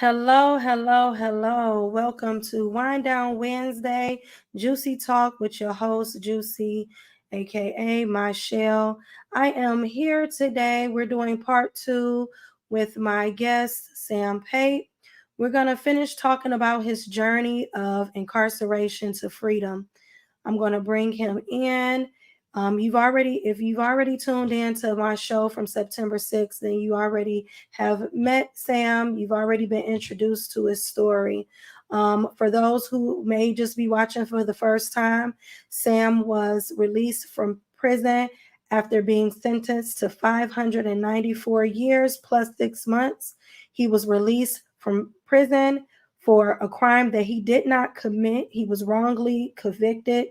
Hello, hello, hello. Welcome to Wind Down Wednesday, Juicy Talk with your host, Juicy, aka Michelle. I am here today. We're doing part two with my guest, Sam Pate. We're going to finish talking about his journey of incarceration to freedom. I'm going to bring him in. If you've already tuned in to my show from September 6th, then you already have met Sam. You've already been introduced to his story. For those who may just be watching for the first time, Sam was released from prison after being sentenced to 594 years plus 6 months. He was released from prison for a crime that he did not commit. He was wrongly convicted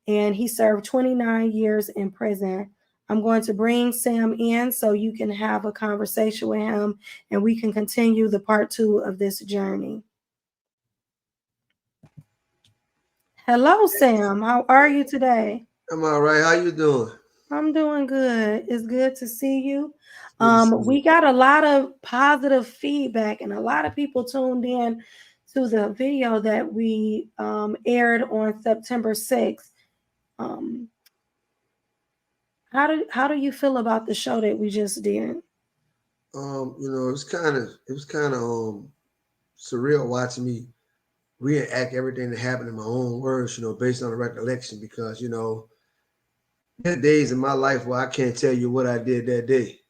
and he served 29 years in prison. I'm going to bring Sam in so you can have a conversation with him and we can continue the part two of this journey. Hello, Sam. How are you today? I'm all right. How you doing? I'm doing good. It's good to see you. It's good to see you. We got a lot of positive feedback, and a lot of people tuned in to the video that we aired on September 6th. Um, how do you feel about the show that we just did? It was kind of surreal watching me reenact everything that happened in my own words, based on the recollection because, there are days in my life where I can't tell you what I did that day.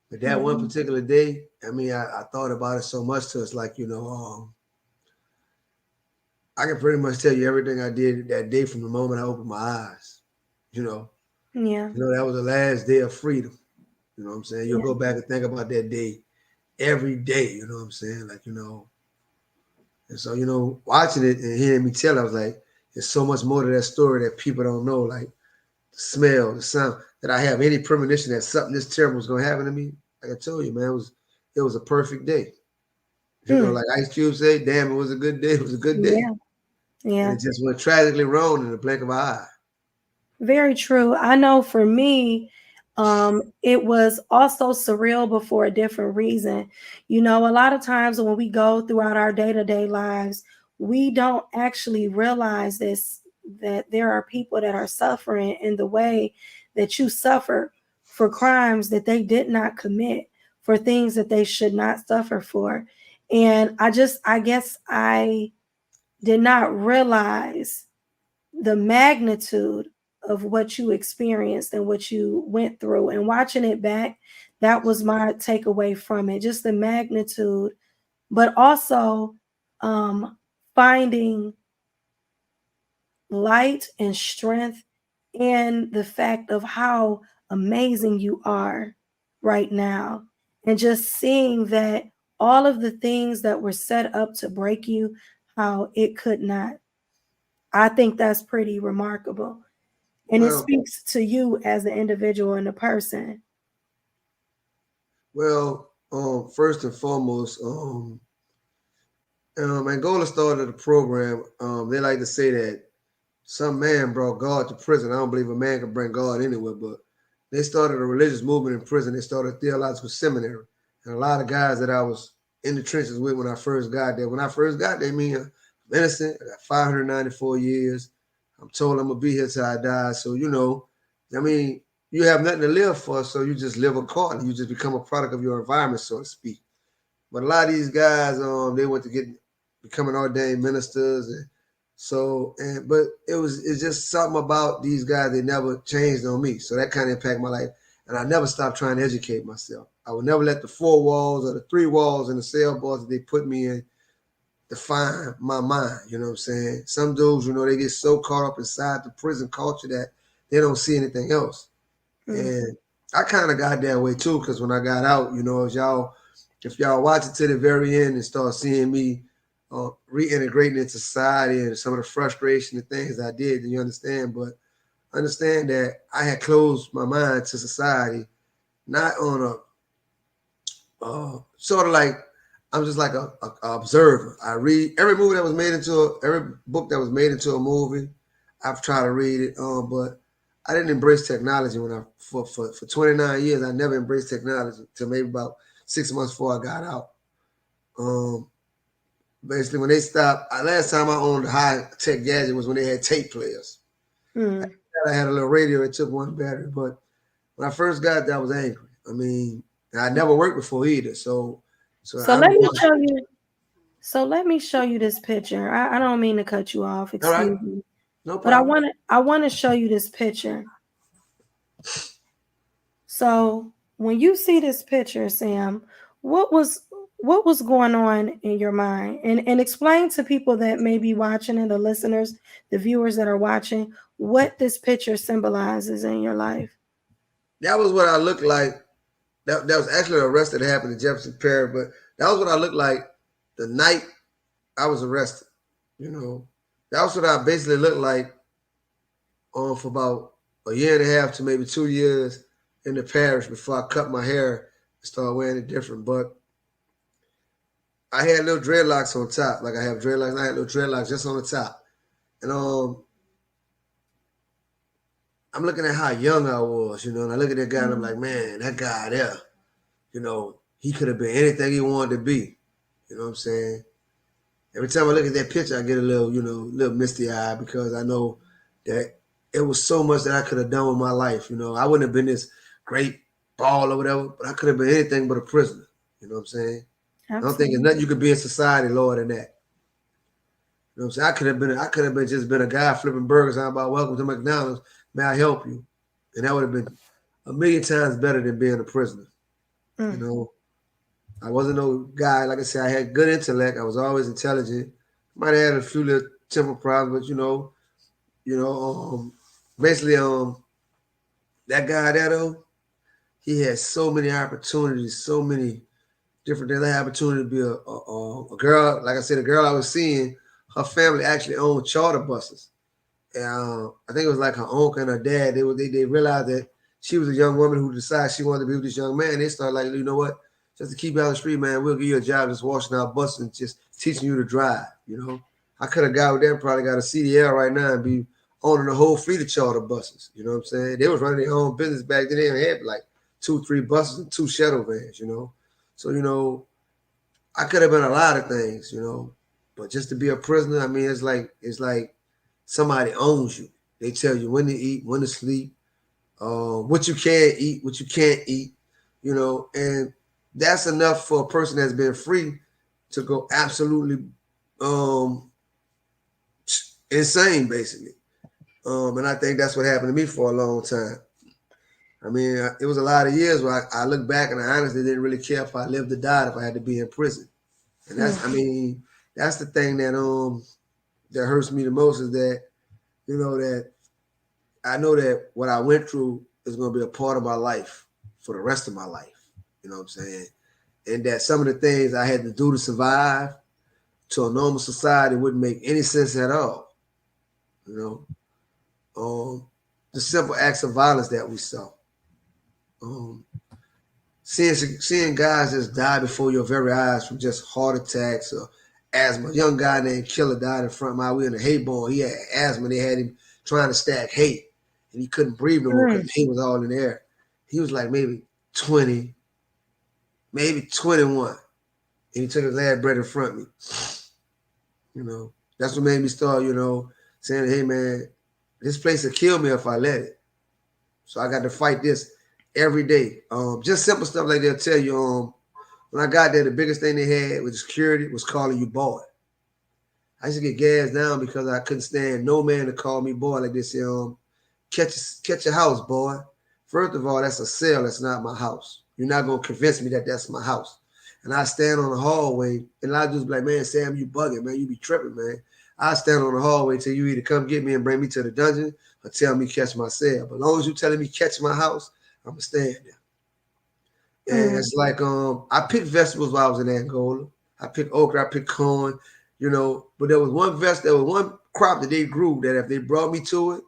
But that one Mhm. particular day, I thought about it so much to it's like, I can pretty much tell you everything I did that day from the moment I opened my eyes. You know, Yeah, that was the last day of freedom. You know what I'm saying? You'll yeah, go back and think about that day every day, you know what I'm saying? And so, watching it and hearing me tell, I was like, there's so much more to that story that people don't know, like the smell, the sound, that I have any premonition that something this terrible was gonna happen to me. Like I told you, man, it was a perfect day. mm, Like Ice Cube say, damn, it was a good day, it was a good day. yeah, And yeah. it just went tragically wrong in the blink of an eye. Very true. I know for me, it was also surreal, but for a different reason. A lot of times when we go throughout our day-to-day lives, we don't actually realize this that there are people that are suffering in the way that you suffer for crimes that they did not commit, for things that they should not suffer for. And I guess I did not realize the magnitude of what you experienced and what you went through. And watching it back, that was my takeaway from it, just the magnitude, but also um, finding light and strength in the fact of how amazing you are right now. And just seeing that all of the things that were set up to break you, how it could not. I think that's pretty remarkable. And it Well, speaks to you as the individual and the person. first and foremost, Angola started a program. They like to say that some man brought God to prison. I don't believe a man can bring God anywhere, but they started a religious movement in prison. They started a theological seminary. And a lot of guys that I was in the trenches with when I first got there. When I first got there, I'm innocent. I got 594 years. I'm told I'm going to be here till I die. So, you have nothing to live for, so you just live accordingly. You just become a product of your environment, so to speak. But a lot of these guys, they went to becoming ordained ministers, and but it's just something about these guys. They never changed on me, so that kind of impacted my life. And I never stopped trying to educate myself. I would never let the four walls or the three walls and the cell bars that they put me in define my mind. You know what I'm saying? Some dudes, they get so caught up inside the prison culture that they don't see anything else. Mm. And I kind of got that way too, because when I got out, if y'all watch it to the very end and start seeing me reintegrating into society and some of the frustration and things I did, then you understand. But understand that I had closed my mind to society, not on sort of like I'm just like a observer. I read every movie that was made into every book that was made into a movie. I've tried to read it, but I didn't embrace technology when for 29 years. I never embraced technology until maybe about 6 months before I got out. Basically, when they stopped, last time I owned a high tech gadget was when they had tape players. Mm. I had a little radio that took one battery, but when I first got there, I was angry. I mean, I never worked before either, so So I let was me going. show you. So let me show you this picture. I don't mean to cut you off, All right, excuse me. no But I problem. want to I want to show you this picture. So when you see this picture, Sam, what was what was going on in your mind? And explain to people that may be watching and the listeners, the viewers that are watching, what this picture symbolizes in your life. That was what I looked like. That was actually an arrest that happened in Jefferson Parish, but that was what I looked like the night I was arrested. You know, that was what I basically looked like for about a year and a half to maybe 2 years in the parish before I cut my hair and started wearing it different. But I had little dreadlocks on top, like I have dreadlocks. I had little dreadlocks just on the top, and I'm looking at how young I was, and I look at that guy and I'm like, man, that guy there, he could have been anything he wanted to be. You know what I'm saying? Every time I look at that picture, I get a little, little misty eye because I know that it was so much that I could have done with my life. I wouldn't have been this great ball or whatever, but I could have been anything but a prisoner. You know what I'm saying? I don't think there's Absolutely. nothing you could be in society lower than that. You know what I'm saying? I could have been just been a guy flipping burgers. I'm about welcome to McDonald's. May I help you? And that would have been a million times better than being a prisoner. You Mm. know, I wasn't no guy. Like I said, I had good intellect. I was always intelligent. Might have had a few little temper problems, but you know, basically, that guy there though, he had so many opportunities, so many different things. I had opportunity to be a girl. Like I said, the girl I was seeing, her family actually owned charter buses. And I think it was like her uncle and her dad. They realized that she was a young woman who decided she wanted to be with this young man. They started like, you know what? Just to keep you out of the street, man, we'll give you a job just washing our buses and just teaching you to drive. I could have got with them, probably got a CDL right now and be owning a whole fleet of charter buses. You know what I'm saying? They was running their own business back then. They had like 2, 3 buses and 2 shuttle vans. So, I could have been a lot of things. But just to be a prisoner, I mean, it's like somebody owns you. They tell you when to eat, when to sleep, what you can eat, what you can't eat, and that's enough for a person that's been free to go absolutely um, insane, basically. And I think that's what happened to me for a long time. I mean, it was a lot of years where I look back and I honestly didn't really care if I lived or died if I had to be in prison. And I Mm. mean, that's the thing that hurts me the most is that that I know that what I went through is going to be a part of my life for the rest of my life. You know what I'm saying? And that some of the things I had to do to survive to a normal society wouldn't make any sense at all. You the simple acts of violence that we saw. Um, seeing guys just die before your very eyes from just heart attacks or asthma. A young guy named Killer died in front of my. We in the hay barn. He had asthma. They had him trying to stack hay, and he couldn't breathe no more because Mm. the hay was all in the air. He was like maybe 20, maybe 21, and he took his last breath in front of me. That's what made me start, saying, "Hey man, this place will kill me if I let it." So I got to fight this every day. Just simple stuff like they'll tell you. When I got there, the biggest thing they had with the security was calling you boy. I used to get gassed down because I couldn't stand no man to call me boy like this. Catch your house, boy. First of all, that's a cell. That's not my house. You're not gonna convince me that that's my house. And I stand on the hallway, and I just be like, man, Sam, you bugging, man. You be tripping, man. I stand on the hallway till you either come get me and bring me to the dungeon or tell me catch my cell. But as long as you telling me catch my house, I'ma stand there. And Mm. it's like I picked vegetables while I was in Angola. I picked okra, I picked corn, but there was one crop that they grew that if they brought me to it,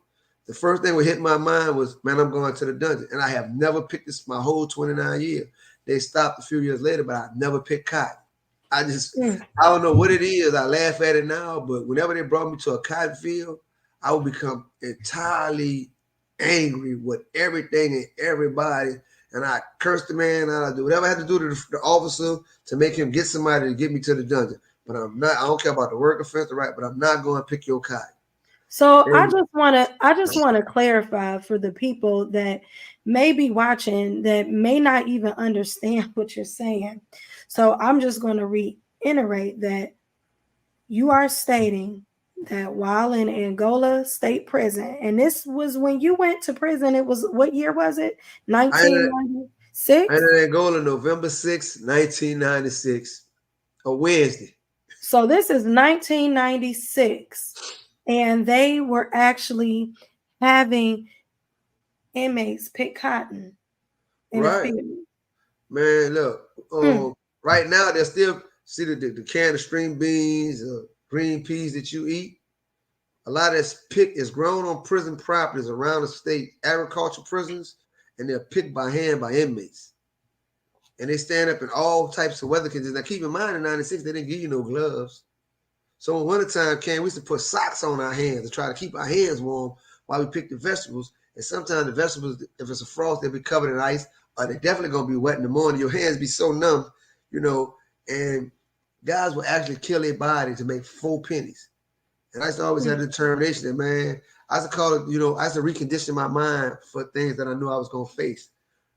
the first thing that hit my mind was, man, I'm going to the dungeon. And I have never picked this my whole 29 years. They stopped a few years later, but I never picked cotton. Mm. I don't know what it is. I laugh at it now, but whenever they brought me to a cotton field, I would become entirely angry with everything and everybody. And I cursed the man out. I do whatever I had to do to the officer to make him get somebody to get me to the dungeon. but I'm not. I don't care about the work offense, right? But I'm not going to pick your cotton. So And I just want to clarify for the people that may be watching that may not even understand what you're saying. So I'm just going to reiterate that you are stating that while in Angola State Prison, and this was when you went to prison, it was what year was it? I ended, I 1996? ended Angola November 6, 1996, a Wednesday. So this is 1996, and they were actually having inmates pick cotton in a Right, field. man. Look, Mm. right now they're still see the can of string beans, green peas that you eat. A lot of that's picked is grown on prison properties around the state, agricultural prisons, and they're picked by hand by inmates. And they stand up in all types of weather conditions. Now, keep in mind, in '96 they didn't give you no gloves. So in wintertime came, we used to put socks on our hands to try to keep our hands warm while we pick the vegetables. And sometimes the vegetables, if it's a frost, they'll be covered in ice, or they're definitely gonna be wet in the morning. Your hands be so numb, you know, and guys will actually kill their body to make 4 pennies. And I used to always have Mm. the determination that, man, I used to call it, I used to recondition my mind for things that I knew I was gonna face.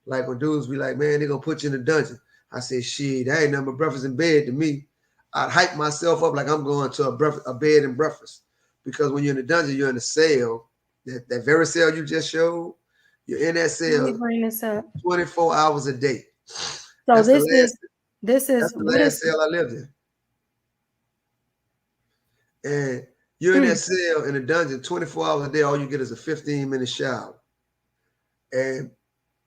Like when dudes be like, man, they're gonna put you in a dungeon. I said, shit, that ain't nothing but breakfast in bed to me. I'd hype myself up like I'm going to a bed and breakfast. Because when you're in the dungeon, you're in a cell. That very cell you just showed, you're in that Let me cell bring this up. 24 hours a day. So That's the this is that's the what last is cell I lived in. And you're in that mm, cell in a dungeon 24 hours a day, all you get is a 15-minute shower. And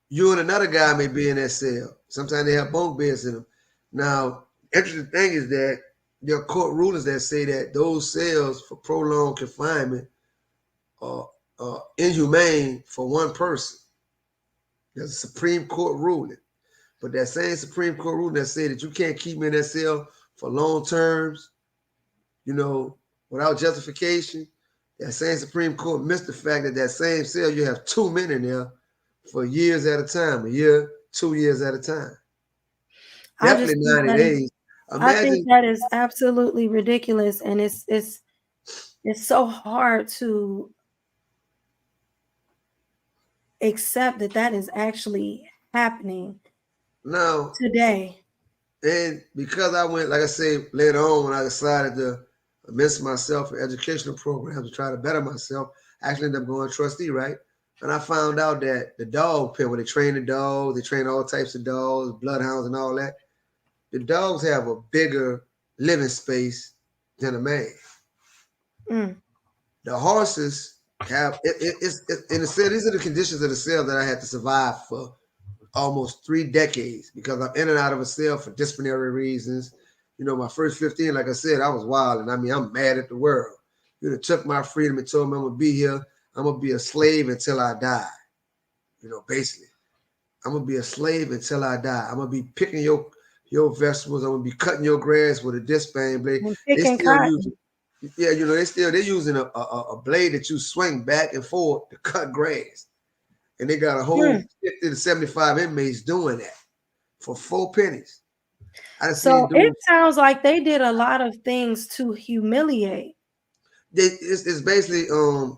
you and another guy may be in that cell. Sometimes they have bunk beds in them. Now, interesting thing is that there are court rulings that say that those cells for prolonged confinement are inhumane for one person. There's a Supreme Court ruling. But that same Supreme Court ruling that said that you can't keep me in that cell for long terms, without justification, that same Supreme Court missed the fact that same cell, you have 2 men in there for years at a time, a year, 2 years at a time. I just Definitely think 90 that is days. I think Imagine, that is absolutely ridiculous, and it's so hard to accept that that is actually happening now, today. and because I went, like I say, later on when I decided to immerse myself in educational programs to try to better myself, I actually ended up going trustee, right? And I found out that the dog pen, where they train the dogs, they train all types of dogs, bloodhounds and all that, the dogs have a bigger living space than a man. Mm. The horses have it's in the cell. These are the conditions of the cell that I had to survive for almost 3 decades because I'm in and out of a cell for disciplinary reasons. My first 15, like I said, I was wild, and I mean, I'm mad at the world. Took my freedom and told me I'm gonna be here. I'm gonna be a slave until I die. Basically, I'm gonna be a slave until I die. I'm gonna be picking your vegetables. I'm gonna be cutting your grass with a discipline blade. And They picking still use cotton. yeah, they're using a blade that you swing back and forth to cut grass. And they got a whole Mm. 50 to 75 inmates doing that for 4 pennies. I done seen So it dudes. sounds like they did a lot of things to humiliate. It's basically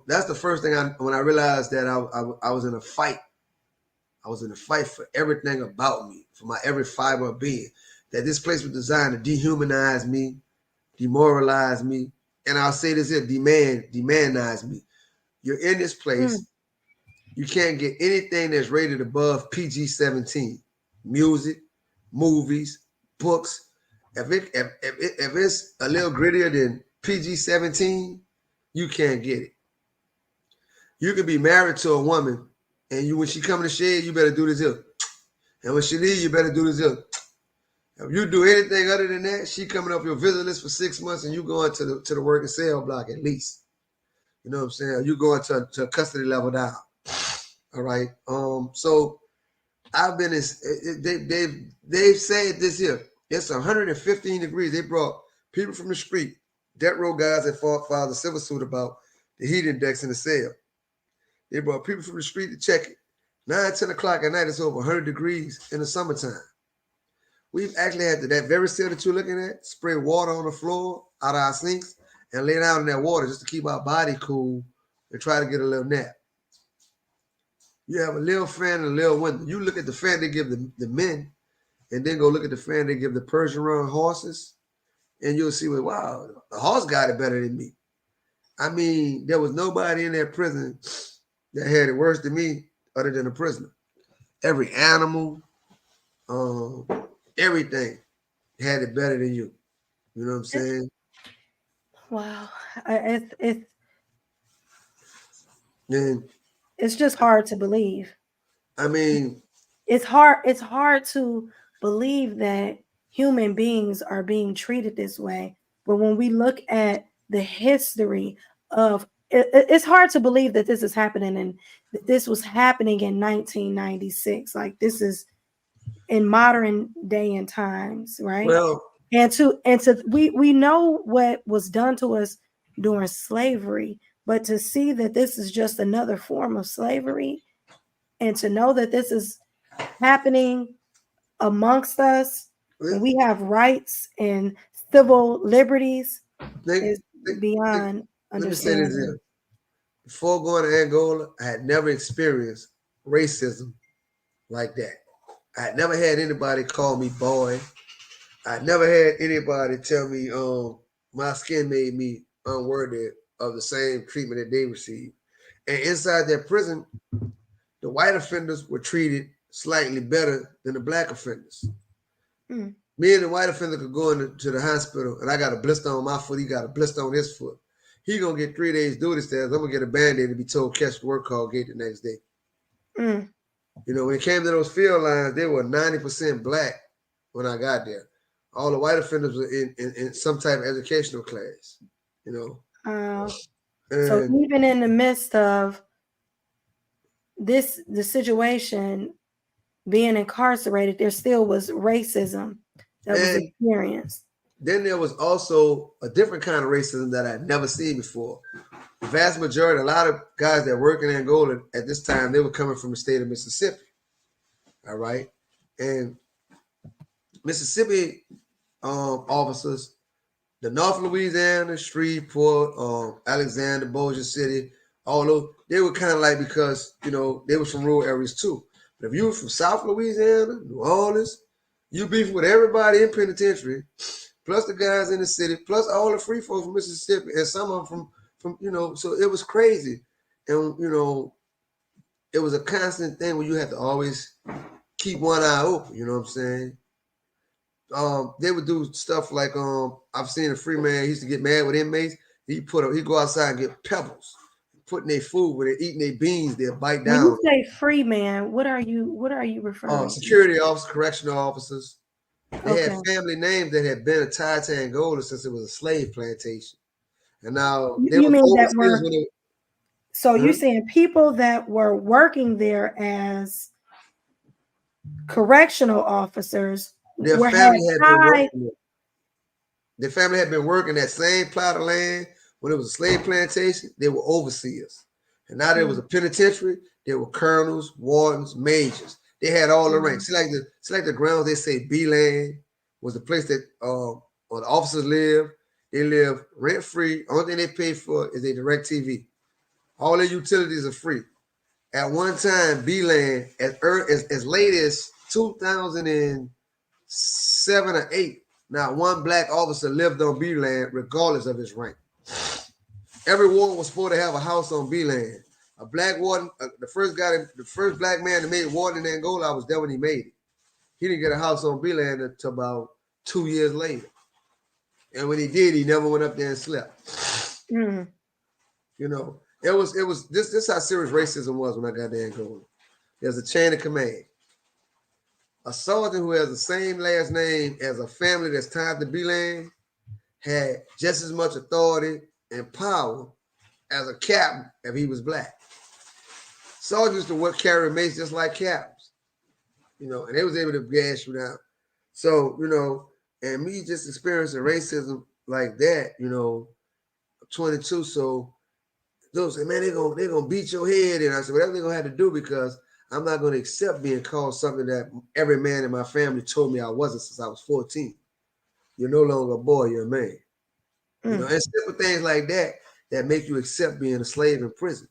that's the first thing when I realized that I was in a fight. I was in a fight for everything about me, for my every fiber of being. That this place was designed to dehumanize me, demoralize me, and I'll say this here, demandize me. You're in this Mm. place. You can't get anything that's rated above PG-17. Music, movies, books. If it's a little grittier than PG-17, you can't get it. You could be married to a woman, and when she come in the shed, you better do this here. And when she leave, you better do this here. If you do anything other than that, she coming off your visit list for 6 months, and you going to the working cell block at least. You know what I'm saying? You going to a custody level down. All right. So I've been in. They've said this here. It's 115 degrees. They brought people from the street, death row guys that filed a civil suit about the heat index in the cell. They brought people from the street to check it. 9, 10 o'clock at night, it's over 100 degrees in the summertime. We've actually had that very cell that you're looking at spray water on the floor out of our sinks and lay down in that water just to keep our body cool and try to get a little nap. You have a little fan and a little window. You look at the fan they give the men, and then go look at the fan they give the Persian run horses, and you'll see, well, wow, the horse got it better than me. I mean, there was nobody in that prison that had it worse than me other than a prisoner. Every animal, um, everything had it better than you. You know what I'm saying? Wow, it's And it's just hard to believe. I mean, It's hard to believe that human beings are being treated this way. But when we look at the history of it's hard to believe that this is happening and that this was happening in 1996. Like this is in modern day and times, right? well, And to we know what was done to us during slavery, but to see that this is just another form of slavery and to know that this is happening amongst us let, when we have rights and civil liberties let, is let- beyond let me say this understanding. here. Before going to Angola, I had never experienced racism like that. I had never had anybody call me boy. I never had anybody tell me my skin made me unworthy of the same treatment that they received. And inside that prison, the white offenders were treated slightly better than the black offenders. Mm. Me and the white offender could go into the hospital, and I got a blister on my foot. He got a blister on his foot. He gonna get 3 days duty status. I'm gonna get a band-aid and be told catch the work call gate the next day. Mm. You know, when it came to those field lines, they were 90% black when I got there. All the white offenders were in some type of educational class, you know. So And even in the midst of the situation being incarcerated, there still was racism that was and experienced. then there was also a different kind of racism that I'd never seen before. The vast majority, a lot of guys that work in Angola at this time, they were coming from the state of Mississippi. All right. And Mississippi officers, the North Louisiana, Shreveport, Alexander, Bossier City, all those, they were kind of like because, you know, they were from rural areas too. But if you were from South Louisiana, New Orleans, you beef with everybody in penitentiary, plus the guys in the city, plus all the free folks from Mississippi, and some of them from you know, so it was crazy. And, you know, it was a constant thing where you had to always keep one eye open, you know what I'm saying? They would do stuff like I've seen a free man, he used to get mad with inmates. He'd go outside and get pebbles, putting their food when they're eating their beans, they'll bite When you down. say free man, what are you referring to? Security officers, correctional officers, they had Okay. family names that had been tied to Angola since it was a slave plantation. And now You, they you was mean that overseers were when they so you're huh? saying people that were working there as correctional officers Their were had family had been tied. working. Their family had been working that same plot of land when it was a slave plantation. They were overseers, and now there was a Mm, penitentiary. There were colonels, wardens, majors. They had all the mm, ranks. See like the grounds. They say B land was the place that or the officers live. They live rent free. Only thing they pay for is a direct TV. All their utilities are free. At one time, B land as late as 2007 or 8. Not one black officer lived on B land, regardless of his rank. Every warden was supposed to have a house on B land. A black warden, the first black man that made warden in Angola, I was there when he made it. He didn't get a house on B land until about 2 years later. And when he did, he never went up there and slept. mm. You know, it was this how serious racism was when I got to Angola. There's a chain of command. A sergeant who has the same last name as a family that's tied to B land had just as much authority and power as a captain if he was black. Soldiers to work carry mace just like captains, you know, and they was able to gas you down. So, you know, and me just experiencing racism like that, you know, 22. So those say, man, they're gonna beat your head in. I said, whatever they're gonna have to do because I'm not going to accept being called something that every man in my family told me I wasn't since I was 14. You're no longer a boy, you're a man. Mm. And simple things like that that make you accept being a slave in prison.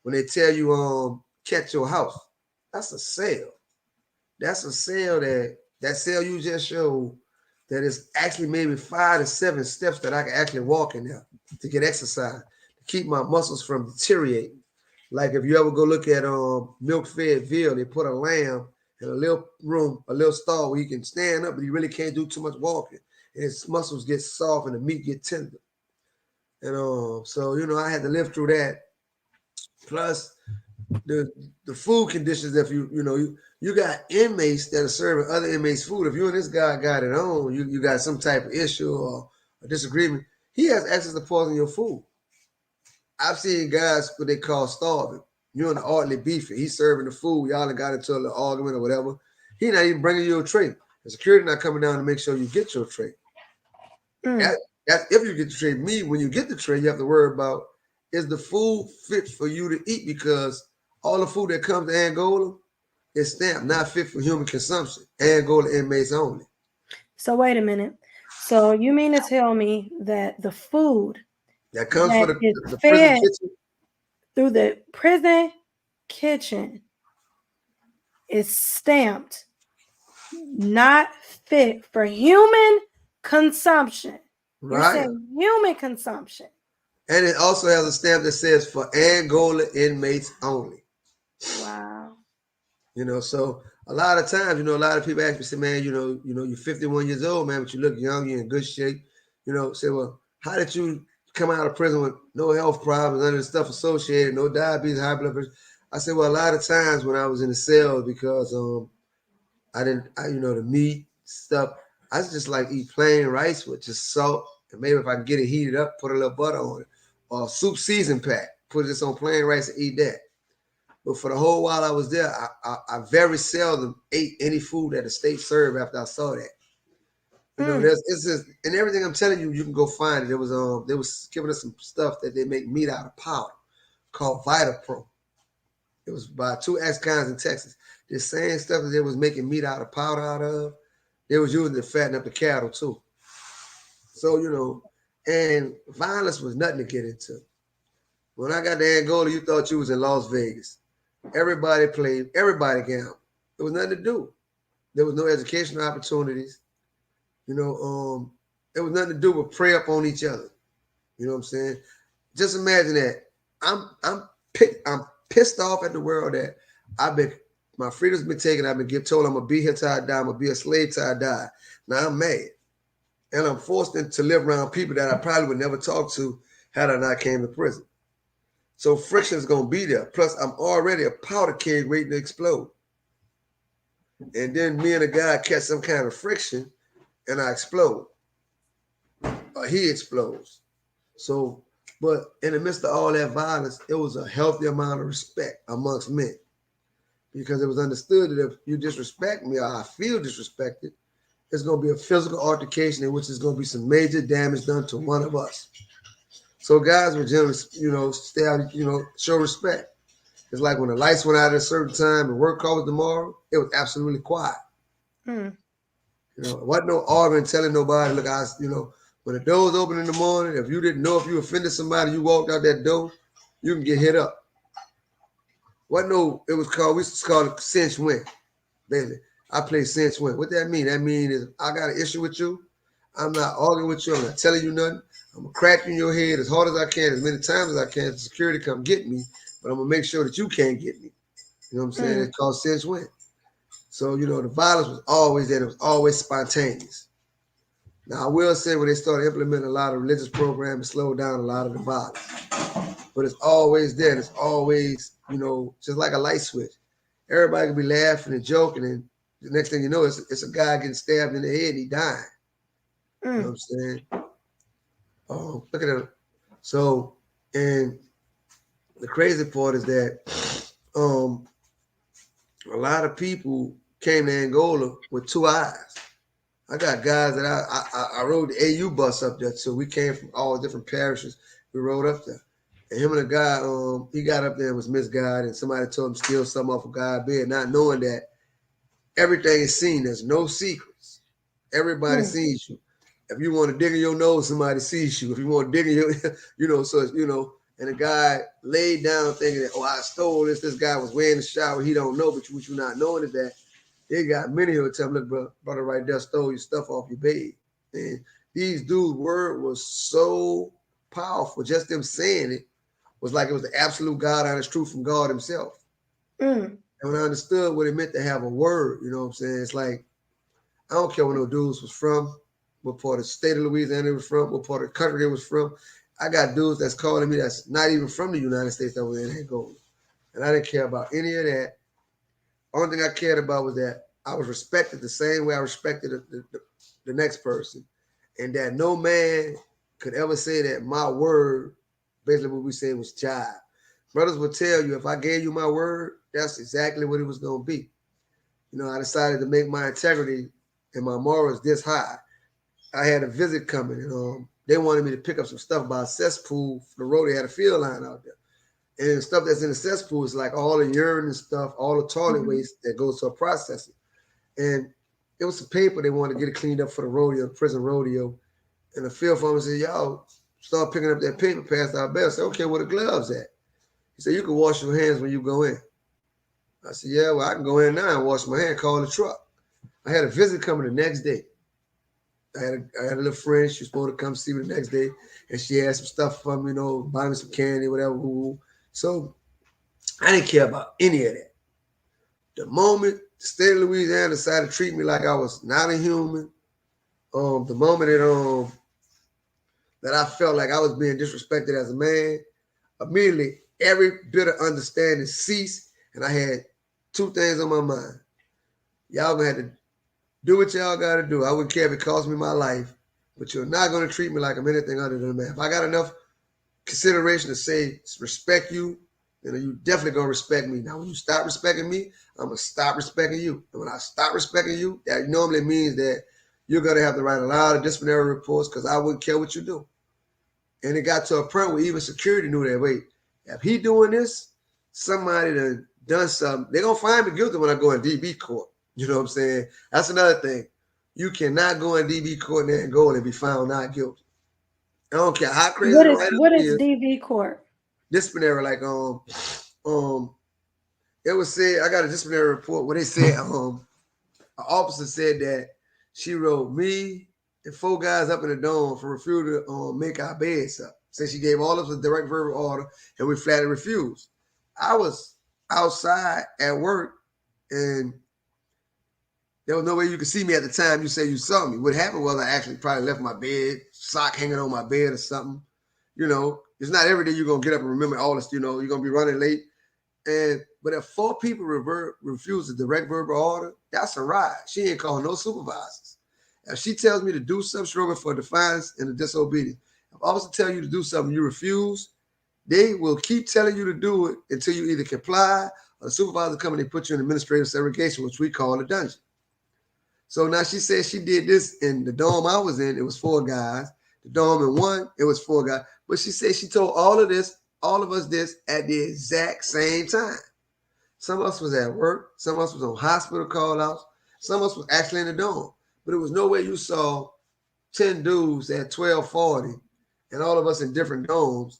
When they tell you catch your house, that's a sale. That's a sale that sale you just showed that is actually maybe 5 to 7 steps that I can actually walk in there to get exercise, to keep my muscles from deteriorating. Like if you ever go look at Milk Fed Ville, they put a lamb in a little room, a little stall where he can stand up, but he really can't do too much walking. And his muscles get soft and the meat get tender. And so I had to live through that. Plus the food conditions. If you got inmates that are serving other inmates food. If you and this guy got it on, you got some type of issue or a disagreement. He has access to poison your food. I've seen guys what they call starving. You and the oddly beefing. He's serving the food. Y'all done got into a little argument or whatever. He not even bringing you a tray. The security not coming down to make sure you get your tray. Mm. That's if you get the tray. Me, when you get the tray, you have to worry about is the food fit for you to eat, because all the food that comes to Angola is stamped not fit for human consumption. Angola inmates only. So wait a minute. So you mean to tell me that the food That comes for that is the prison fed kitchen. through the prison kitchen is stamped not fit for human consumption? You're Right. saying human consumption. And it also has a stamp that says for Angola inmates only. Wow. So a lot of times, a lot of people ask me, say, man, you're 51 years old, man, but you look young, you're in good shape. Say, well, how did you come out of prison with no health problems, none of the stuff associated, no diabetes, high blood pressure? I said, well, a lot of times when I was in the cell, because the meat stuff, I just like eat plain rice with just salt, and maybe if I can get it heated up, put a little butter on it, or soup season pack, put this on plain rice and eat that. But for the whole while I was there, I very seldom ate any food that the state served after I saw that. It's just, and everything I'm telling you, you can go find it. It was they was giving us some stuff that they make meat out of powder called VitaPro. It was by two ex-cons in Texas. The same stuff that they was making meat out of powder out of, they was using to fatten up the cattle too. So, and violence was nothing to get into. When I got to Angola, you thought you was in Las Vegas. Everybody played, everybody gambled. There was nothing to do. There was no educational opportunities. There was nothing to do but prey up on each other. You know what I'm saying? Just imagine that. I'm pissed off at the world that my freedom's been taken. I've been told I'm gonna be here till I die. I'm gonna be a slave till I die. Now I'm mad, and I'm forced to live around people that I probably would never talk to had I not came to prison. So friction is gonna be there. Plus, I'm already a powder keg waiting to explode. And then me and a guy catch some kind of friction, and I explode, or he explodes. So, but in the midst of all that violence, it was a healthy amount of respect amongst men, because it was understood that if you disrespect me or I feel disrespected, it's going to be a physical altercation in which there's going to be some major damage done to one of us. So guys would generally, stay out, show respect. It's like when the lights went out at a certain time and work called tomorrow, it was absolutely quiet. Mm. It wasn't no arguing, telling nobody, look, when the doors open in the morning, if you didn't know if you offended somebody, you walked out that door, you can get hit up. We used to call it cinch win. Basically, I play cinch win. What that mean? That means is I got an issue with you. I'm not arguing with you. I'm not telling you nothing. I'm going to crack you in your head as hard as I can, as many times as I can. Security come get me, but I'm going to make sure that you can't get me. You know what I'm saying? It's called cinch win. So, the violence was always there. It was always spontaneous. Now, I will say when they started implementing a lot of religious programs, it slowed down a lot of the violence. But it's always there. And it's always, just like a light switch. Everybody could be laughing and joking, and the next thing you know, it's a guy getting stabbed in the head and he dying. You know what I'm saying? Oh, look at that. So, and the crazy part is that a lot of people came to Angola with two eyes. I got guys that I rode the AU bus up there, so we came from all different parishes. We rode up there, And him and a guy, he got up there and was misguided, and somebody told him to steal something off a guy's bed, not knowing that everything is seen. There's no secrets. Everybody sees you. If you want to dig in your nose, somebody sees you. If you want to dig in your, and the guy laid down thinking that, oh, I stole this. This guy was wearing the shower. He don't know, but what you not knowing is that they got many who tell him, look, brother right there stole your stuff off your bed. And these dudes' word was so powerful. Just them saying it was like it was the absolute God honest truth from God himself. And when I understood what it meant to have a word, you know what I'm saying? It's like, I don't care where no dudes was from, what part of the state of Louisiana they was from, what part of the country they was from. I got dudes that's calling me that's not even from the United States that was in Angola. And I didn't care about any of that. Only thing I cared about was that I was respected the same way I respected the next person. And that no man could ever say that my word, basically what we said was jive. Brothers will tell you, if I gave you my word, that's exactly what it was going to be. You know, I decided to make my integrity and my morals this high. I had a visit coming, and they wanted me to pick up some stuff by a cesspool for the road. They had a field line out there. And the stuff that's in the cesspool is like all the urine and stuff, all the toilet waste that goes to a processor. And it was some paper they wanted to get it cleaned up for the rodeo, the prison rodeo. And the field foreman said, y'all start picking up that paper past our bed. I said, okay, where the gloves at? He said, you can wash your hands when you go in. I said, yeah, well, I can go in now and wash my hand, call the truck. I had a visit coming the next day. I had a little friend. She was supposed to come see me the next day. And she had some stuff for me, buy me some candy, whatever. So I didn't care about any of that. The moment the state of Louisiana decided to treat me like I was not a human, the moment that I felt like I was being disrespected as a man, immediately every bit of understanding ceased, and I had two things on my mind. Y'all gonna have to do what y'all gotta do. I wouldn't care if it cost me my life, but you're not gonna treat me like I'm anything other than a man. If I got enough consideration to say respect you, then you definitely gonna respect me. Now, when you stop respecting me, I'm gonna stop respecting you. And when I stop respecting you, that normally means that you're gonna have to write a lot of disciplinary reports because I wouldn't care what you do. And it got to a point where even security knew that, wait, if he doing this, somebody done something. They're going to find me guilty when I go in DB court. You know what I'm saying? That's another thing. You cannot go in DB court in Angola and be found not guilty. I don't care how crazy the write-up What is DB court? Disciplinary, like, it was said, I got a disciplinary report where they said, an officer said that she wrote me and 4 guys up in the dome for refusal to make our beds up. So she gave all of us a direct verbal order, and we flatly refused. I was outside at work, and there was no way you could see me at the time you say you saw me. What happened was I actually probably left my bed, sock hanging on my bed or something. It's not every day you're going to get up and remember all this, you're going to be running late. But if 4 people refuse a direct verbal order, that's a ride. She ain't calling no supervisors. If she tells me to do something, she's over for defiance and a disobedience. If officer tell you to do something, you refuse, they will keep telling you to do it until you either comply or the supervisor come and they put you in administrative segregation, which we call a dungeon. So now she said she did this in the dorm I was in. It was 4 guys. The dorm in one, it was 4 guys. But she said she told all of us this at the exact same time. Some of us was at work. Some of us was on hospital call-outs. Some of us was actually in the dorm. But there was no way you saw 10 dudes at 1240 and all of us in different domes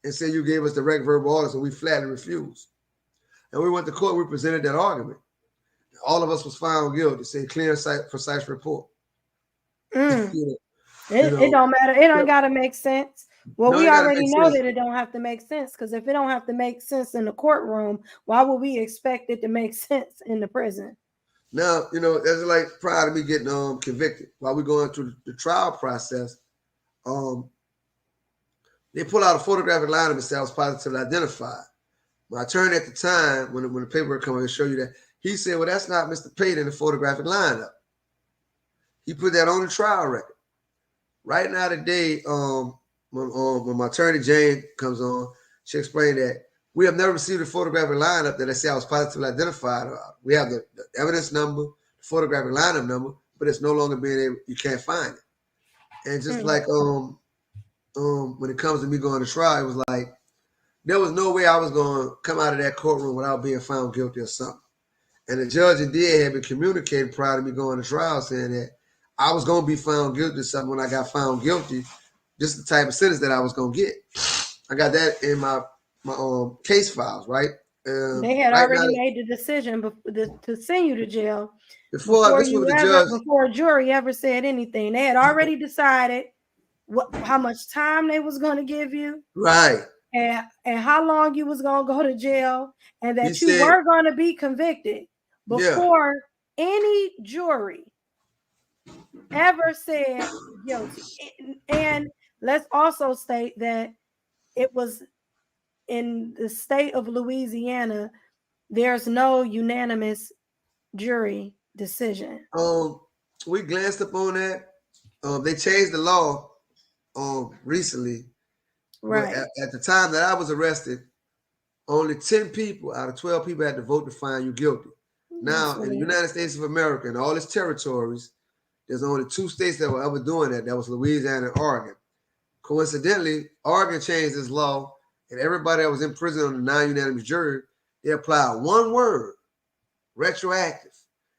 and say you gave us direct verbal orders and we flatly refused. And we went to court. We presented that argument. All of us was found guilty. Say clear, precise report. It don't matter. It don't got to make sense. Well, we already know sense. that it don't have to make sense, because if it don't have to make sense in the courtroom, why would we expect it to make sense in the prison? Now, that's like prior to me getting convicted. While we're going through the trial process, they pull out a photographic line of me, say I was positively identified. My attorney at the time, when the paperwork come, to show you that, he said, well, that's not Mr. Pate in the photographic lineup. He put that on the trial record. Right now today, when my attorney Jane comes on, she explained that we have never received a photographic lineup that I say I was positively identified. We have the evidence number, the photographic lineup number, but it's no longer being able, you can't find it. And just like when it comes to me going to trial, it was like there was no way I was going to come out of that courtroom without being found guilty of something. And the judge and DA had been communicating prior to me going to trial saying that I was going to be found guilty of something when I got found guilty, just the type of sentence that I was going to get. I got that in my case files, right? They had Right now, already made the decision to send you to jail before this was the judge. before a jury ever said anything. They had already decided how much time they was going to give you, right, and how long you was going to go to jail, and he that you said, were going to be convicted yeah, before any jury ever said guilty. And let's also state that it was in the state of Louisiana, there's no unanimous jury decision. we glanced up on that. They changed the law recently, but Right. at the time that I was arrested, only 10 people out of 12 people had to vote to find you guilty. That's Now, in the right. United States of America and all its territories, there's only 2 states that were ever doing that. That was Louisiana and Oregon. Coincidentally, Oregon changed its law, and everybody that was in prison on the non-unanimous jury, they applied one word, retroactive.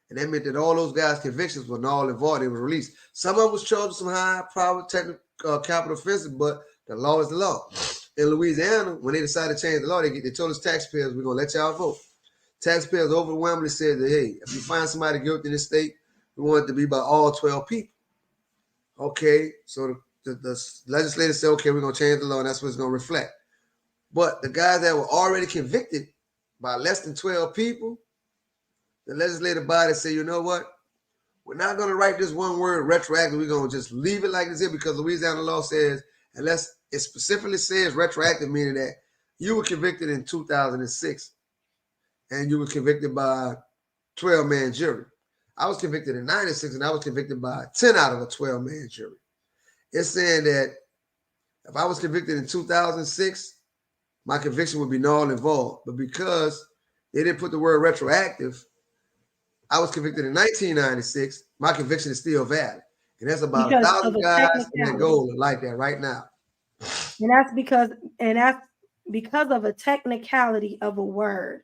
And that meant that all those guys' convictions were null and void. They were released. Some of them was charged with some high-powered technical capital offenses, but the law is the law. In Louisiana, when they decided to change the law, they told us taxpayers, we're going to let y'all vote. Taxpayers overwhelmingly said that, hey, if you find somebody guilty in this state, we want it to be by all 12 people. Okay, so the legislators said, okay, we're going to change the law, and that's what it's going to reflect. But the guys that were already convicted by less than 12 people, the legislative body said, you know what? We're not going to write this one word retroactive. We're going to just leave it like it's here because Louisiana law says, unless it specifically says retroactive, meaning that you were convicted in 2006 and you were convicted by 12-man jury. I was convicted in 96 and I was convicted by 10 out of a 12-man jury. It's saying that if I was convicted in 2006, my conviction would be null and void. But because they didn't put the word retroactive, I was convicted in 1996. My conviction is still valid. And there's about Because of 1,000 a guys in that technicality. goal like that right now. And that's because of a technicality of a word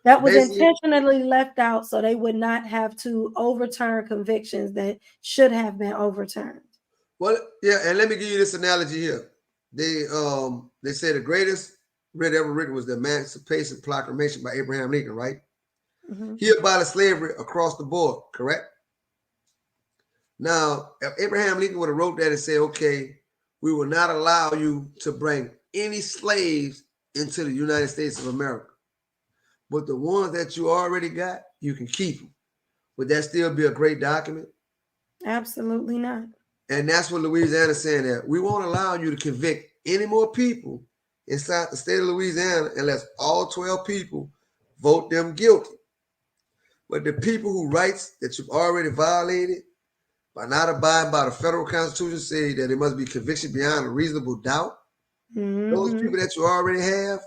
that was Basically, intentionally left out so they would not have to overturn convictions that should have been overturned. well, yeah, and let me give you this analogy here. They say the greatest writ ever written was the Emancipation Proclamation by Abraham Lincoln, right? Mm-hmm. He abolished slavery across the board, correct? Now, if Abraham Lincoln would have wrote that and said, okay, we will not allow you to bring any slaves into the United States of America, but the ones that you already got, you can keep them. Would that still be a great document? Absolutely not. And that's what Louisiana is saying, that we won't allow you to convict any more people inside the state of Louisiana unless all 12 people vote them guilty. But the people whose rights that you've already violated by not abiding by the federal constitution say that it must be conviction beyond a reasonable doubt. Those Mm-hmm. people that you already have,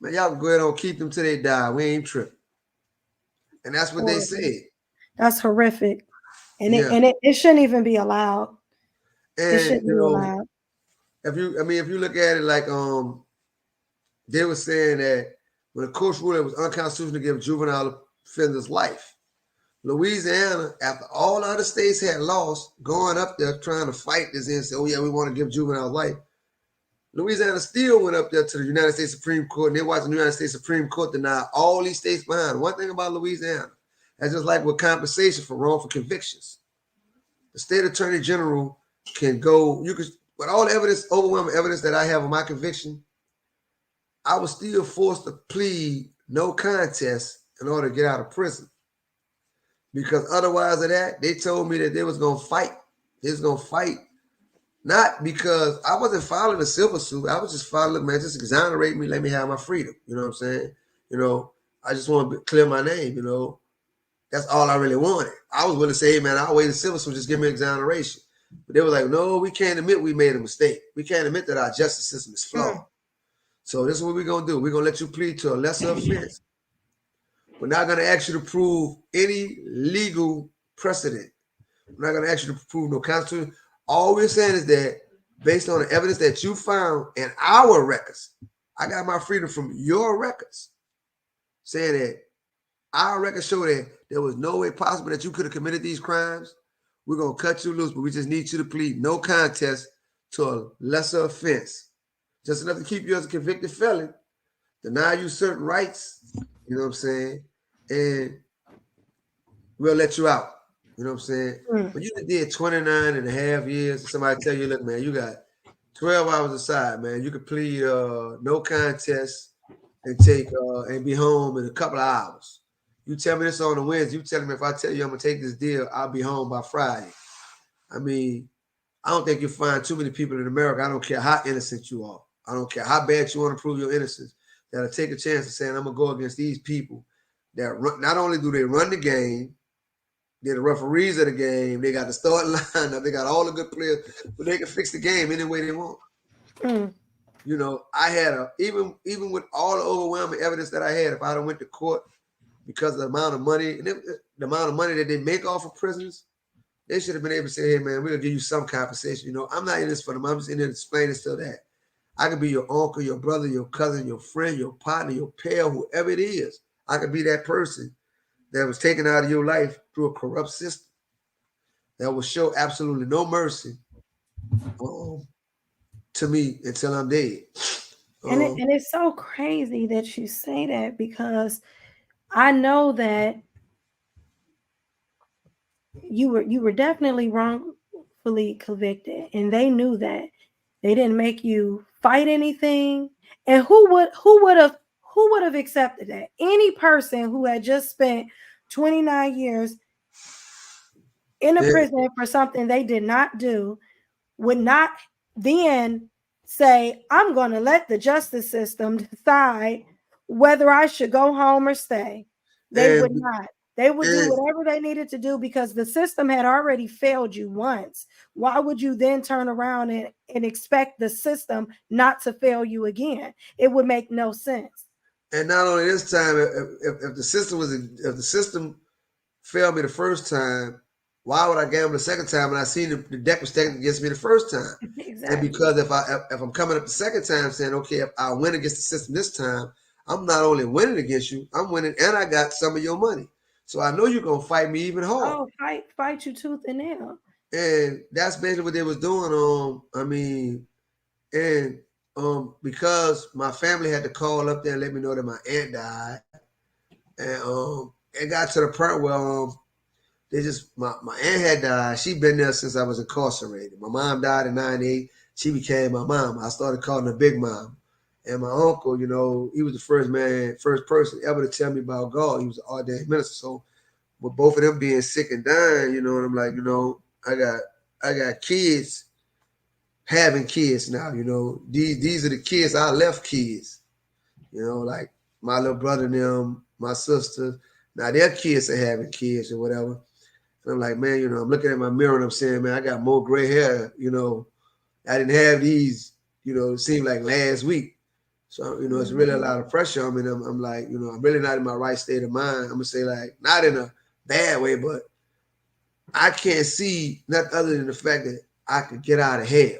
man, y'all can go ahead and keep them till they die. We ain't tripping. And that's what they Horrible. said. That's horrific. And Yeah. it shouldn't even be allowed. It And shouldn't be allowed. if you look at it like they were saying that when the court ruled it was unconstitutional to give juvenile offenders life. Louisiana, after all other states had lost, going up there trying to fight this and say, oh yeah, we want to give juveniles life. Louisiana still went up there to the United States Supreme Court, and they watched the United States Supreme Court deny all these states behind. One thing about Louisiana, that's just like with compensation for wrongful convictions. The state attorney general can go, you could, with all the evidence, overwhelming evidence that I have of my conviction, I was still forced to plead no contest in order to get out of prison. Because otherwise of that, they told me that they was going to fight. They was going to fight. Not because I wasn't filing a civil suit. I was just filing, look, man, just exonerate me, let me have my freedom. You know what I'm saying? You know, I just want to clear my name, you know. That's all I really wanted. I was willing to say, hey, man, I'll wait a civil suit, just give me exoneration. But they were like, no, we can't admit we made a mistake. We can't admit that our justice system is flawed. So this is what we're going to do. We're going to let you plead to a lesser offense. We're not going to ask you to prove any legal precedent. We're not going to ask you to prove no constitution. All we're saying is that based on the evidence that you found in our records, I got my freedom from your records, saying that our records show that there was no way possible that you could have committed these crimes. We're gonna cut you loose, but we just need you to plead no contest to a lesser offense, just enough to keep you as a convicted felon, deny you certain rights. You know what I'm saying? And we'll let you out. You know what I'm saying? Mm. When you did 29 and a half years, somebody tell you, look, man, you got 12 hours aside, man. You could plead no contest and take and be home in a couple of hours. You tell me this on the Wednesday. You tell me if I tell you I'm gonna take this deal, I'll be home by Friday. I mean, I don't think you'll find too many people in America. I don't care how innocent you are. I don't care how bad you want to prove your innocence. That'll take a chance of saying I'm gonna go against these people that run, not only do they run the game, they're the referees of the game. They got the starting lineup. They got all the good players, but they can fix the game any way they want. Mm. You know, I had even with all the overwhelming evidence that I had, if I had went to court because of the amount of money and the amount of money that they make off of prisoners, they should have been able to say, "Hey, man, we're gonna give you some compensation." You know, I'm not in this for them. I'm just in there to explain this to that. I could be your uncle, your brother, your cousin, your friend, your partner, your pal, whoever it is. I could be that person that was taken out of your life through a corrupt system that will show absolutely no mercy um, to me until I'm dead. Um, And it's so crazy that you say that because I know that you were definitely wrongfully convicted, and they knew that. They didn't make you fight anything. And who would have accepted that? Any person who had just spent 29 years in a and, prison for something they did not do would not then say, I'm going to let the justice system decide whether I should go home or stay. They would and not. They would do and whatever they needed to do because the system had already failed you once. Why would you then turn around and expect the system not to fail you again? It would make no sense. and not only this time, if the system if the system failed me the first time, why would I gamble the second time? And I seen the deck was stacked against me the first time. And Exactly. because if I'm coming up the second time saying, okay, if I win against the system this time, I'm not only winning against you, I'm winning and I got some of your money. So I know you're gonna fight me even harder. Oh, fight you tooth and nail. And that's basically what they was doing. I mean, and because my family had to call up there and let me know that my aunt died, and it got to the point where they just my aunt had died. She'd been there since I was incarcerated. My mom died in '98. She became my mom. I started calling her Big Mom. And my uncle, you know, he was the first person ever to tell me about God. He was an ordained minister. So with both of them being sick and dying, you know, and I'm like, you know, I got kids having kids now, you know. These are the kids I left kids. You know, like my little brother and them, my sisters. Now their kids are having kids or whatever. And I'm like, man, you know, I'm looking at my mirror and I'm saying, man, I got more gray hair. You know, I didn't have these, you know, it seemed like last week. So, you know, it's really a lot of pressure on me. And I'm like, you know, I'm really not in my right state of mind. I'm going to say, like, not in a bad way, but I can't see nothing other than the fact that I could get out of hell.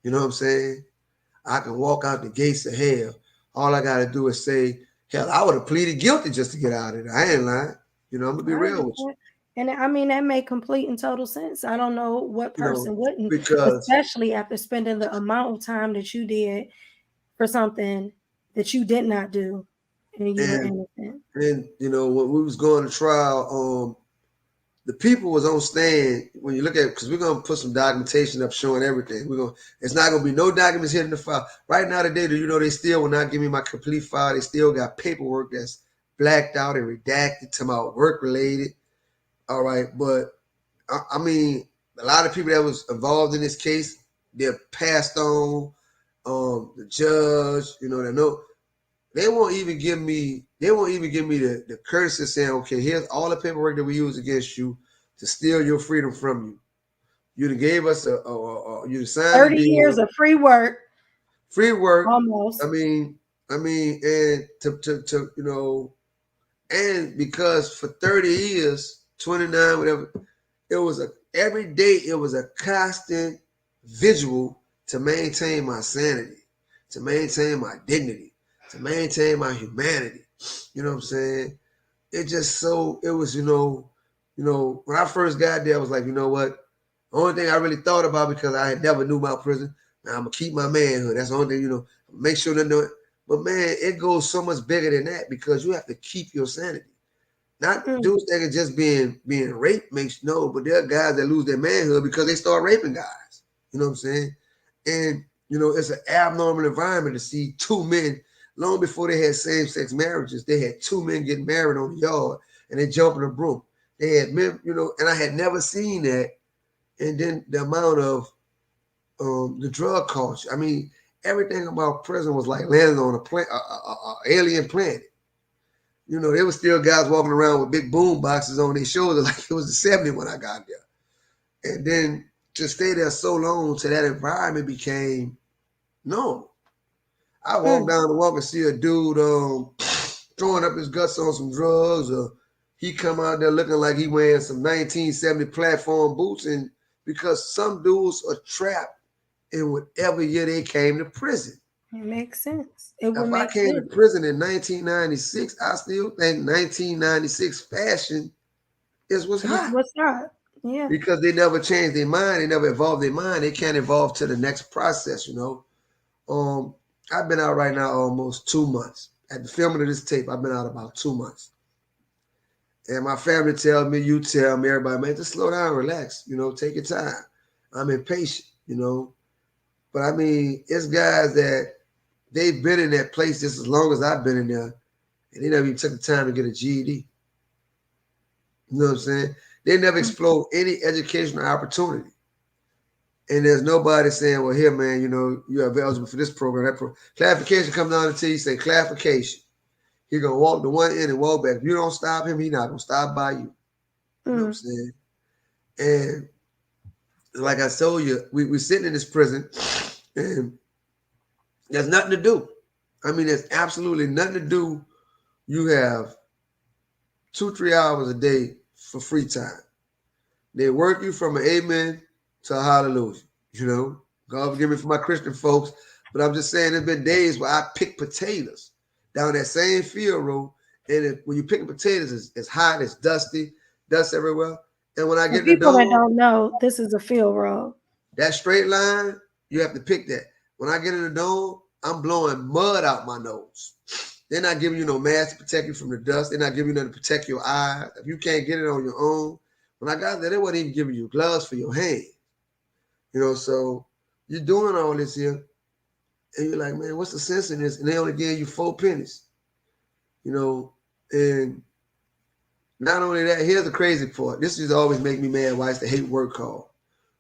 You know what I'm saying? I can walk out the gates of hell. All I got to do is say, hell, I would have pleaded guilty just to get out of there. I ain't lying. You know, I'm going to be I real with you. understand. And I mean, that made complete and total sense. I don't know what You know, person wouldn't, because especially after spending the amount of time that you did for something that you did not do and you were and innocent. and you know when we was going to trial, the people was on stand. When you look at, because we're gonna put some documentation up showing everything. It's not gonna be no documents hidden in the file. Right now today, you know, they still will not give me my complete file. They still got paperwork that's blacked out and redacted to my work related. All right, but I mean, a lot of people that was involved in this case, they're passed on. The judge, you know, they won't even give me the courtesy of saying, okay, here's all the paperwork that we use against you to steal your freedom from you. You gave us you signed the 30 years deal, of free work, free work. I almost. mean, and to you know, and because for 30 years, 29, whatever, it was every day it was a constant vigil to maintain my sanity. to maintain my dignity, to maintain my humanity. You know what I'm saying? It just so it was, when I first got there, I was like, you know what? The only thing I really thought about because I had never knew about prison, now I'm gonna keep my manhood. That's the only thing, make sure to know it. But man, it goes so much bigger than that because you have to keep your sanity. Not Mm. dudes that are just being raped makes no, but there are guys that lose their manhood because they start raping guys. You know what I'm saying? And it's an abnormal environment to see two men. Long before they had same-sex marriages, they had two men getting married on the yard and they jump in a broom. They had men, and I had never seen that. And then the amount of the drug culture. I mean, everything about prison was like landing on a alien planet. There was still guys walking around with big boom boxes on their shoulders like it was the 70s when I got there. And then to stay there so long to that environment became normal. I walk Mm. down the walk and see a dude throwing up his guts on some drugs, or he come out there looking like he wearing some 1970 platform boots, and because some dudes are trapped in whatever year they came to prison. It makes sense. It would If I make came to sense. prison in 1996, I still think 1996 fashion is what's hot What's that? Yeah. because they never changed their mind. They never evolved their mind. They can't evolve to the next process. Um, I've been out right now almost 2 months. At the filming of this tape, I've been out about 2 months. And my family tells me, you tell me, everybody, man, just slow down, relax, take your time. I'm impatient. But I mean, it's guys that they've been in that place just as long as I've been in there, and they never even took the time to get a GED. You know what I'm saying? They never Mm. explored any educational opportunity. And there's nobody saying, well, here, man, you are eligible for this program, that program. Clarification comes down until you say clarification. He's going to walk to one end and walk back. If you don't stop him, he's not going to stop by you. You know what I'm Mm. saying? And like I told you, we're sitting in this prison and there's nothing to do. I mean, there's absolutely nothing to do. You have 2-3 hours a day for free time. They work you from an amen to a hallelujah. God forgive me for my Christian folks, but I'm just saying there's been days where I pick potatoes down that same field road, and when you pick potatoes, it's hot, it's dusty, dust everywhere. And when I For get in the people that dome, don't know, this is a field road. that straight line, you have to pick that. When I get in the dome, I'm blowing mud out my nose. They're not giving you no mask to protect you from the dust. They're not giving you nothing to protect your eyes. If you can't get it on your own, when I got there, they wasn't even giving you gloves for your hand. So you're doing all this here, and you're like, man, what's the sense in this? And they only gave you 4 pennies. And not only that, here's the crazy part. This used to always make me mad why it's the hate work call.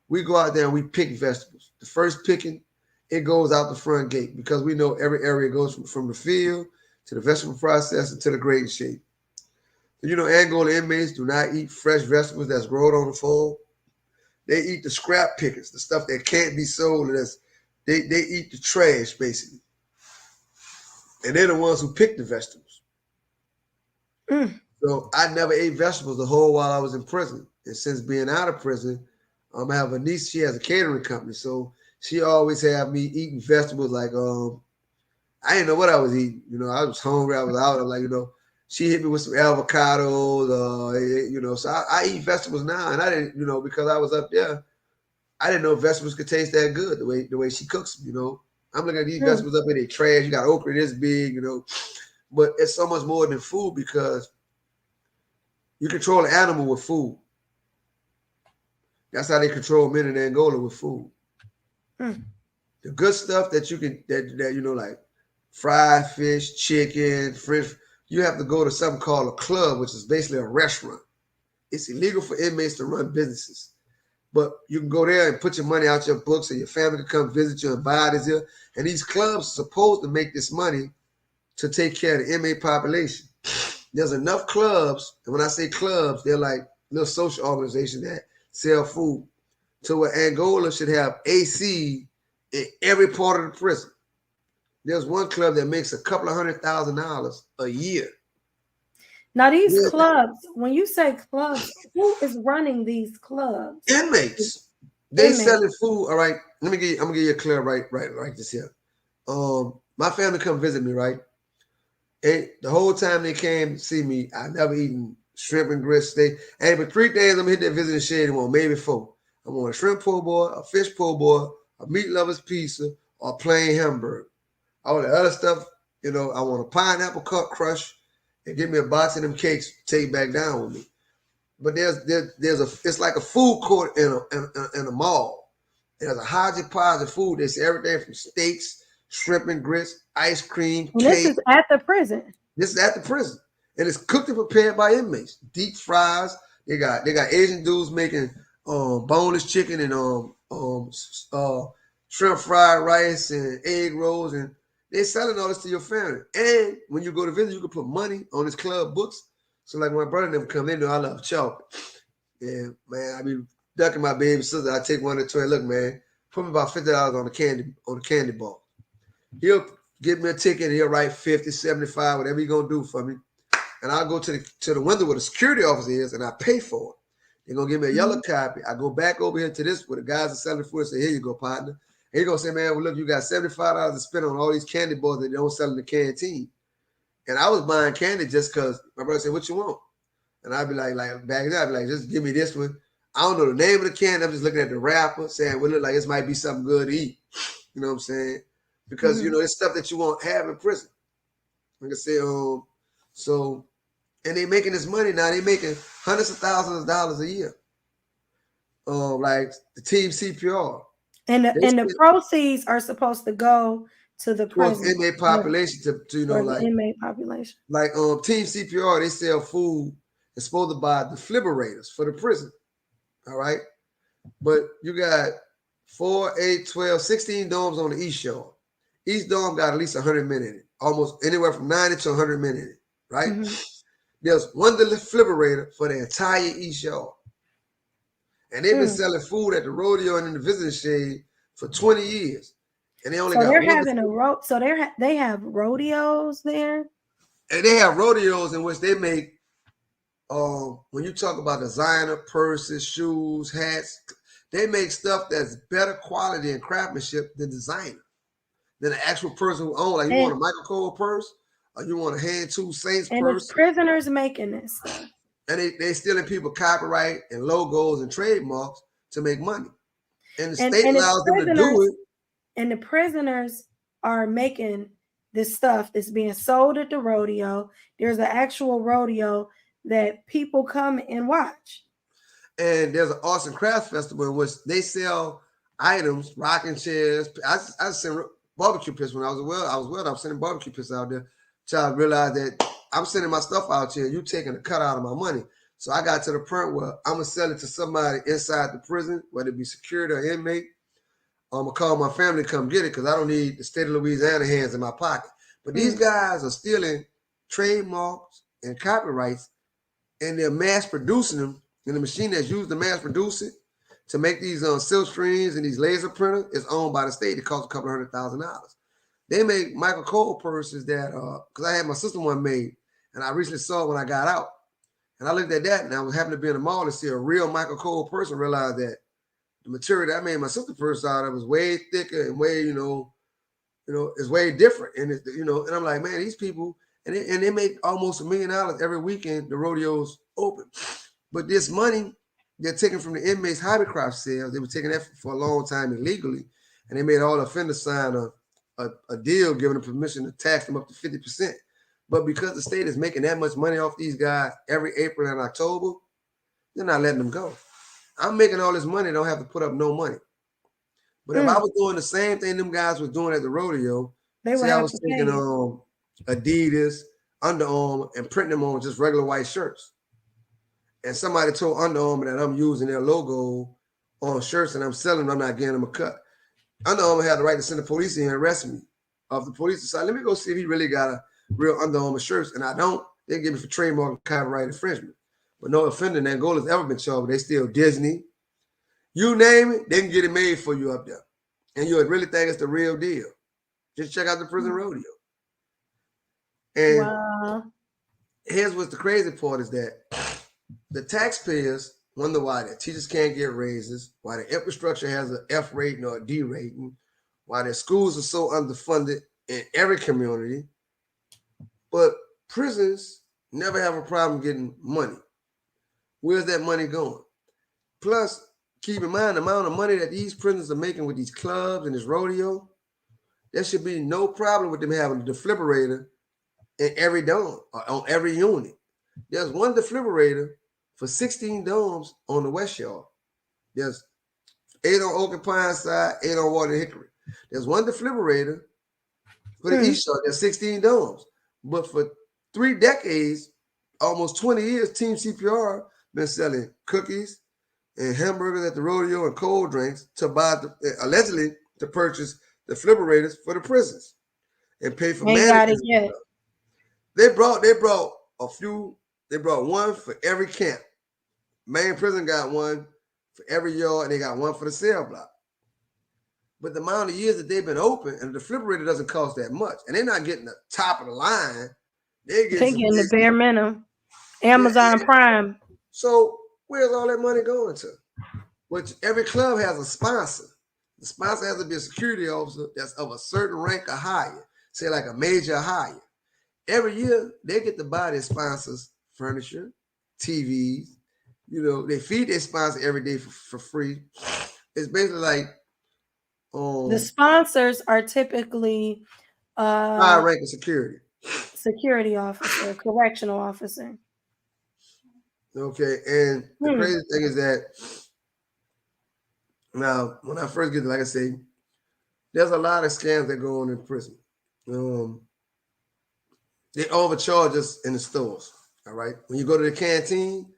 We go out there and we pick vegetables. The first picking, it goes out the front gate because we know every area goes from the field to the vegetable processor to the grading shape. Angola inmates do not eat fresh vegetables that's grown on the farm. They eat the scrap pickers, the stuff that can't be sold. They eat the trash basically, and they're the ones who pick the vegetables. Mm. So I never ate vegetables the whole while I was in prison, and since being out of prison, I have a niece. She has a catering company, so she always have me eating vegetables like I didn't know what I was eating. I was hungry. I was out. I'm like, she hit me with some avocados. So I eat vegetables now, and I didn't, because I was up there. I didn't know vegetables could taste that good the way she cooks them. I'm looking at these Mm. vegetables up here, they trash. You got okra this big. But it's so much more than food because you control an animal with food. That's how they control men in Angola with food. Mm. The good stuff that you can that like fried fish, chicken, French. You have to go to something called a club, which is basically a restaurant. It's illegal for inmates to run businesses, but you can go there and put your money out your books, and your family can come visit you and buy this here. And these clubs are supposed to make this money to take care of the inmate population. There's enough clubs, and when I say clubs, they're like little social organizations that sell food. To where Angola should have AC in every part of the prison. There's one club that makes a couple of $100,000 a year. Now, these Yeah, clubs, when you say clubs, who is running these clubs? inmates. They Inmates. selling food. All right. I'm gonna give you a clear right this here. My family come visit me, right? And the whole time they came to see me, I never eaten shrimp and grits steak. And but 3 days I'm gonna hit that visiting shade one, maybe 4. I want a shrimp po' boy, a fish po' boy, a meat lover's pizza, or a plain hamburger. All the other stuff, I want a pineapple cut crush and give me a box of them cakes, take back down with me. But it's like a food court in a mall. There's a hodgepodge of food. There's everything from steaks, shrimp and grits, ice cream, And this cake. is at the prison. This is at the prison, and it's cooked and prepared by inmates. Deep fries. They got Asian dudes making boneless chicken and shrimp fried rice and egg rolls, and they're selling all this to your family. And when you go to visit, you can put money on this club books. So like when my brother and them come in, I love chocolate. And man, I be ducking my baby sister. I take one of the toy. Look, man, put me about $50 on the candy bar. He'll give me a ticket and he'll write 50, 75, whatever he's gonna do for me. And I'll go to the window where the security officer is and I pay for it. They're gonna give me a yellow copy. I go back over here to this where the guys are selling food and say, here you go, partner. And he's gonna say, man, well, look, you got $75 to spend on all these candy bars that they don't sell in the canteen. And I was buying candy just because my brother said, what you want? And I'd be like back it up, like, just give me this one. I don't know the name of the candy. I'm just looking at the wrapper, saying, well, look like this might be something good to eat. You know what I'm saying? Because it's stuff that you won't have in prison. Like I say, so and they making this money now. They making hundreds of thousands of dollars a year. Like the team CPR. And the proceeds are supposed to go to the Towards prison inmate population to or the like inmate population. like team CPR. They sell food. It's supposed to buy defibrillators for the prison. All right, but you got 4, 8, 12, 16 domes on the East Shore. Each dome got at least 100 men in it, almost anywhere from 90 to 100 men in it, right? There's one defibrillator for the entire East Shore. And they've been selling food at the rodeo and in the visiting shade for 20 years. And they only got they're having they have rodeos there? And they have rodeos in which they make, when you talk about designer purses, shoes, hats, they make stuff that's better quality and craftsmanship than designer. Than the actual person who owns. Like you want a Michael Kors purse, or you want a Hand Tool Saints and purse. And prisoners making this stuff. And they stealing people copyright and logos and trademarks to make money. And the state allows them to do it. And the prisoners are making this stuff that's being sold at the rodeo. There's an actual rodeo that people come and watch. And there's an arts and crafts festival in which they sell items, rocking chairs. I sent barbecue pits when I was sending barbecue pits out there. Till I realized that I'm sending my stuff out here. You taking a cut out of my money. So I got to the point where I'm gonna sell it to somebody inside the prison, whether it be security or inmate. I'm gonna call my family to come get it because I don't need the state of Louisiana hands in my pocket. But these guys are stealing trademarks and copyrights, and they're mass producing them. And the machine that's used to mass produce it to make these silk screens and these laser printers is owned by the state. It costs a couple $100,000. They make Michael Kors purses that because I had my sister one made, and I recently saw it when I got out. And I looked at that, and I was happened to be in the mall to see a real Michael Kors purse and realized that the material that I made my sister purse out of was way thicker and way, it's way different. And and I'm like, man, these people, and they make almost $1 million every weekend. The rodeos open, but this money they're taking from the inmates' hobbycraft sales. They were taking that for a long time illegally, and they made all the offenders sign a deal giving them permission to tax them up to 50%. But because the state is making that much money off these guys every April and October, they're not letting them go. I'm making all this money, don't have to put up no money. But if I was doing the same thing them guys were doing at the rodeo, say I was taking Adidas, Under Armour, and printing them on just regular white shirts. And somebody told Under Armour that I'm using their logo on shirts and I'm selling them, I'm not getting them a cut. Under Armour had the right to send the police in and arrest me. If the police decide, let me go see if he really got a real Under Armour shirts, and I don't, they give me for trademark and copyright infringement. But no offender in Angola has ever been charged, but they still Disney. You name it, they can get it made for you up there. And you would really think it's the real deal. Just check out the prison rodeo. And here's what's the crazy part is that the taxpayers wonder why their teachers can't get raises, why the infrastructure has an F rating or a D rating, why their schools are so underfunded in every community, but prisons never have a problem getting money. Where's that money going? Plus, keep in mind the amount of money that these prisons are making with these clubs and this rodeo. There should be no problem with them having a defibrillator in every dome or on every unit. There's one defibrillator for 16 domes on the West Yard. There's 8 on Oak and Pine side, 8 on Water Hickory. There's one defibrillator for the East Yard. There's 16 domes. But for 3 decades, almost 20 years, Team CPR been selling cookies and hamburgers at the rodeo and cold drinks to buy, allegedly, to purchase defibrillators for the prisons and pay for Ain't got it managers. yet. They brought a few. They brought one for every camp. Main prison got one for every yard, and they got one for the cell block. But the amount of years that they've been open, and the defibrillator doesn't cost that much, and they're not getting the top of the line. They're Getting the bare minimum. Amazon yeah. Prime. So where's all that money going to? Which every club has a sponsor. The sponsor has to be a security officer that's of a certain rank or higher, say like a major or higher. Every year they get to buy their sponsors furniture, TVs. You know, they feed their sponsor every day for free. It's basically like the sponsors are typically high ranking security officer, correctional officer. Okay, and the crazy thing is that now when I first get there, like I say, there's a lot of scams that go on in prison. They overcharge us in the stores. All right, when you go to the canteen,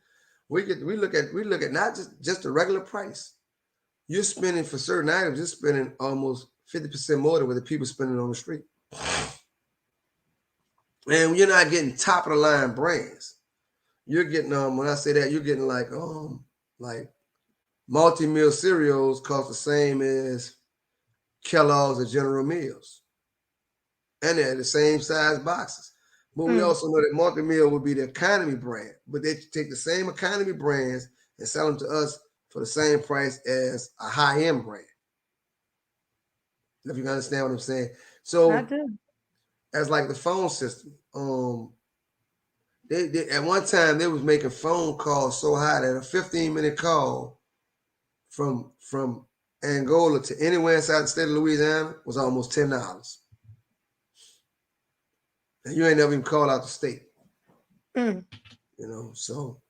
we look at not just the regular price. You're spending for certain items. You're spending almost 50% more than what the people spending on the street, and you're not getting top of the line brands. You're getting when I say that, you're getting like multi-meal cereals cost the same as Kellogg's or General Mills, and they're the same size boxes. But we also know that multi-meal would be the economy brand, but they take the same economy brands and sell them to us for the same price as a high-end brand. If you can understand what I'm saying. So I do. as like the phone system, they at one time they was making phone calls so high that a 15-minute call from Angola to anywhere inside the state of Louisiana was almost $10. And you ain't never even called out the state. You know, so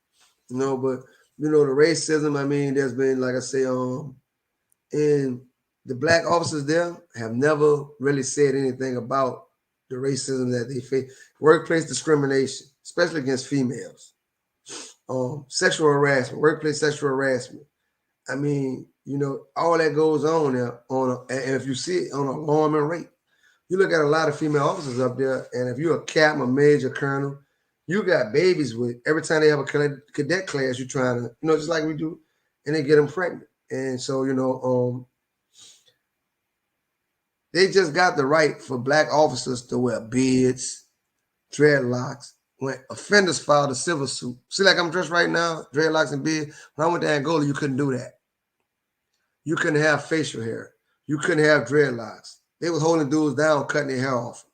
but the racism, I mean, there's been, like I say, and the black officers there have never really said anything about the racism that they face. Workplace discrimination, especially against females. Sexual harassment, workplace sexual harassment. I mean, all that goes on there and if you see it on an alarming rate. You look at a lot of female officers up there, and if you're a captain, a major, colonel, you got babies with every time they have a cadet class, you're trying to, just like we do, and they get them pregnant. And so, they just got the right for black officers to wear beards, dreadlocks. When offenders filed a civil suit, see, like I'm dressed right now, dreadlocks and beard. When I went to Angola, you couldn't do that. You couldn't have facial hair. You couldn't have dreadlocks. They was holding dudes down, cutting their hair off.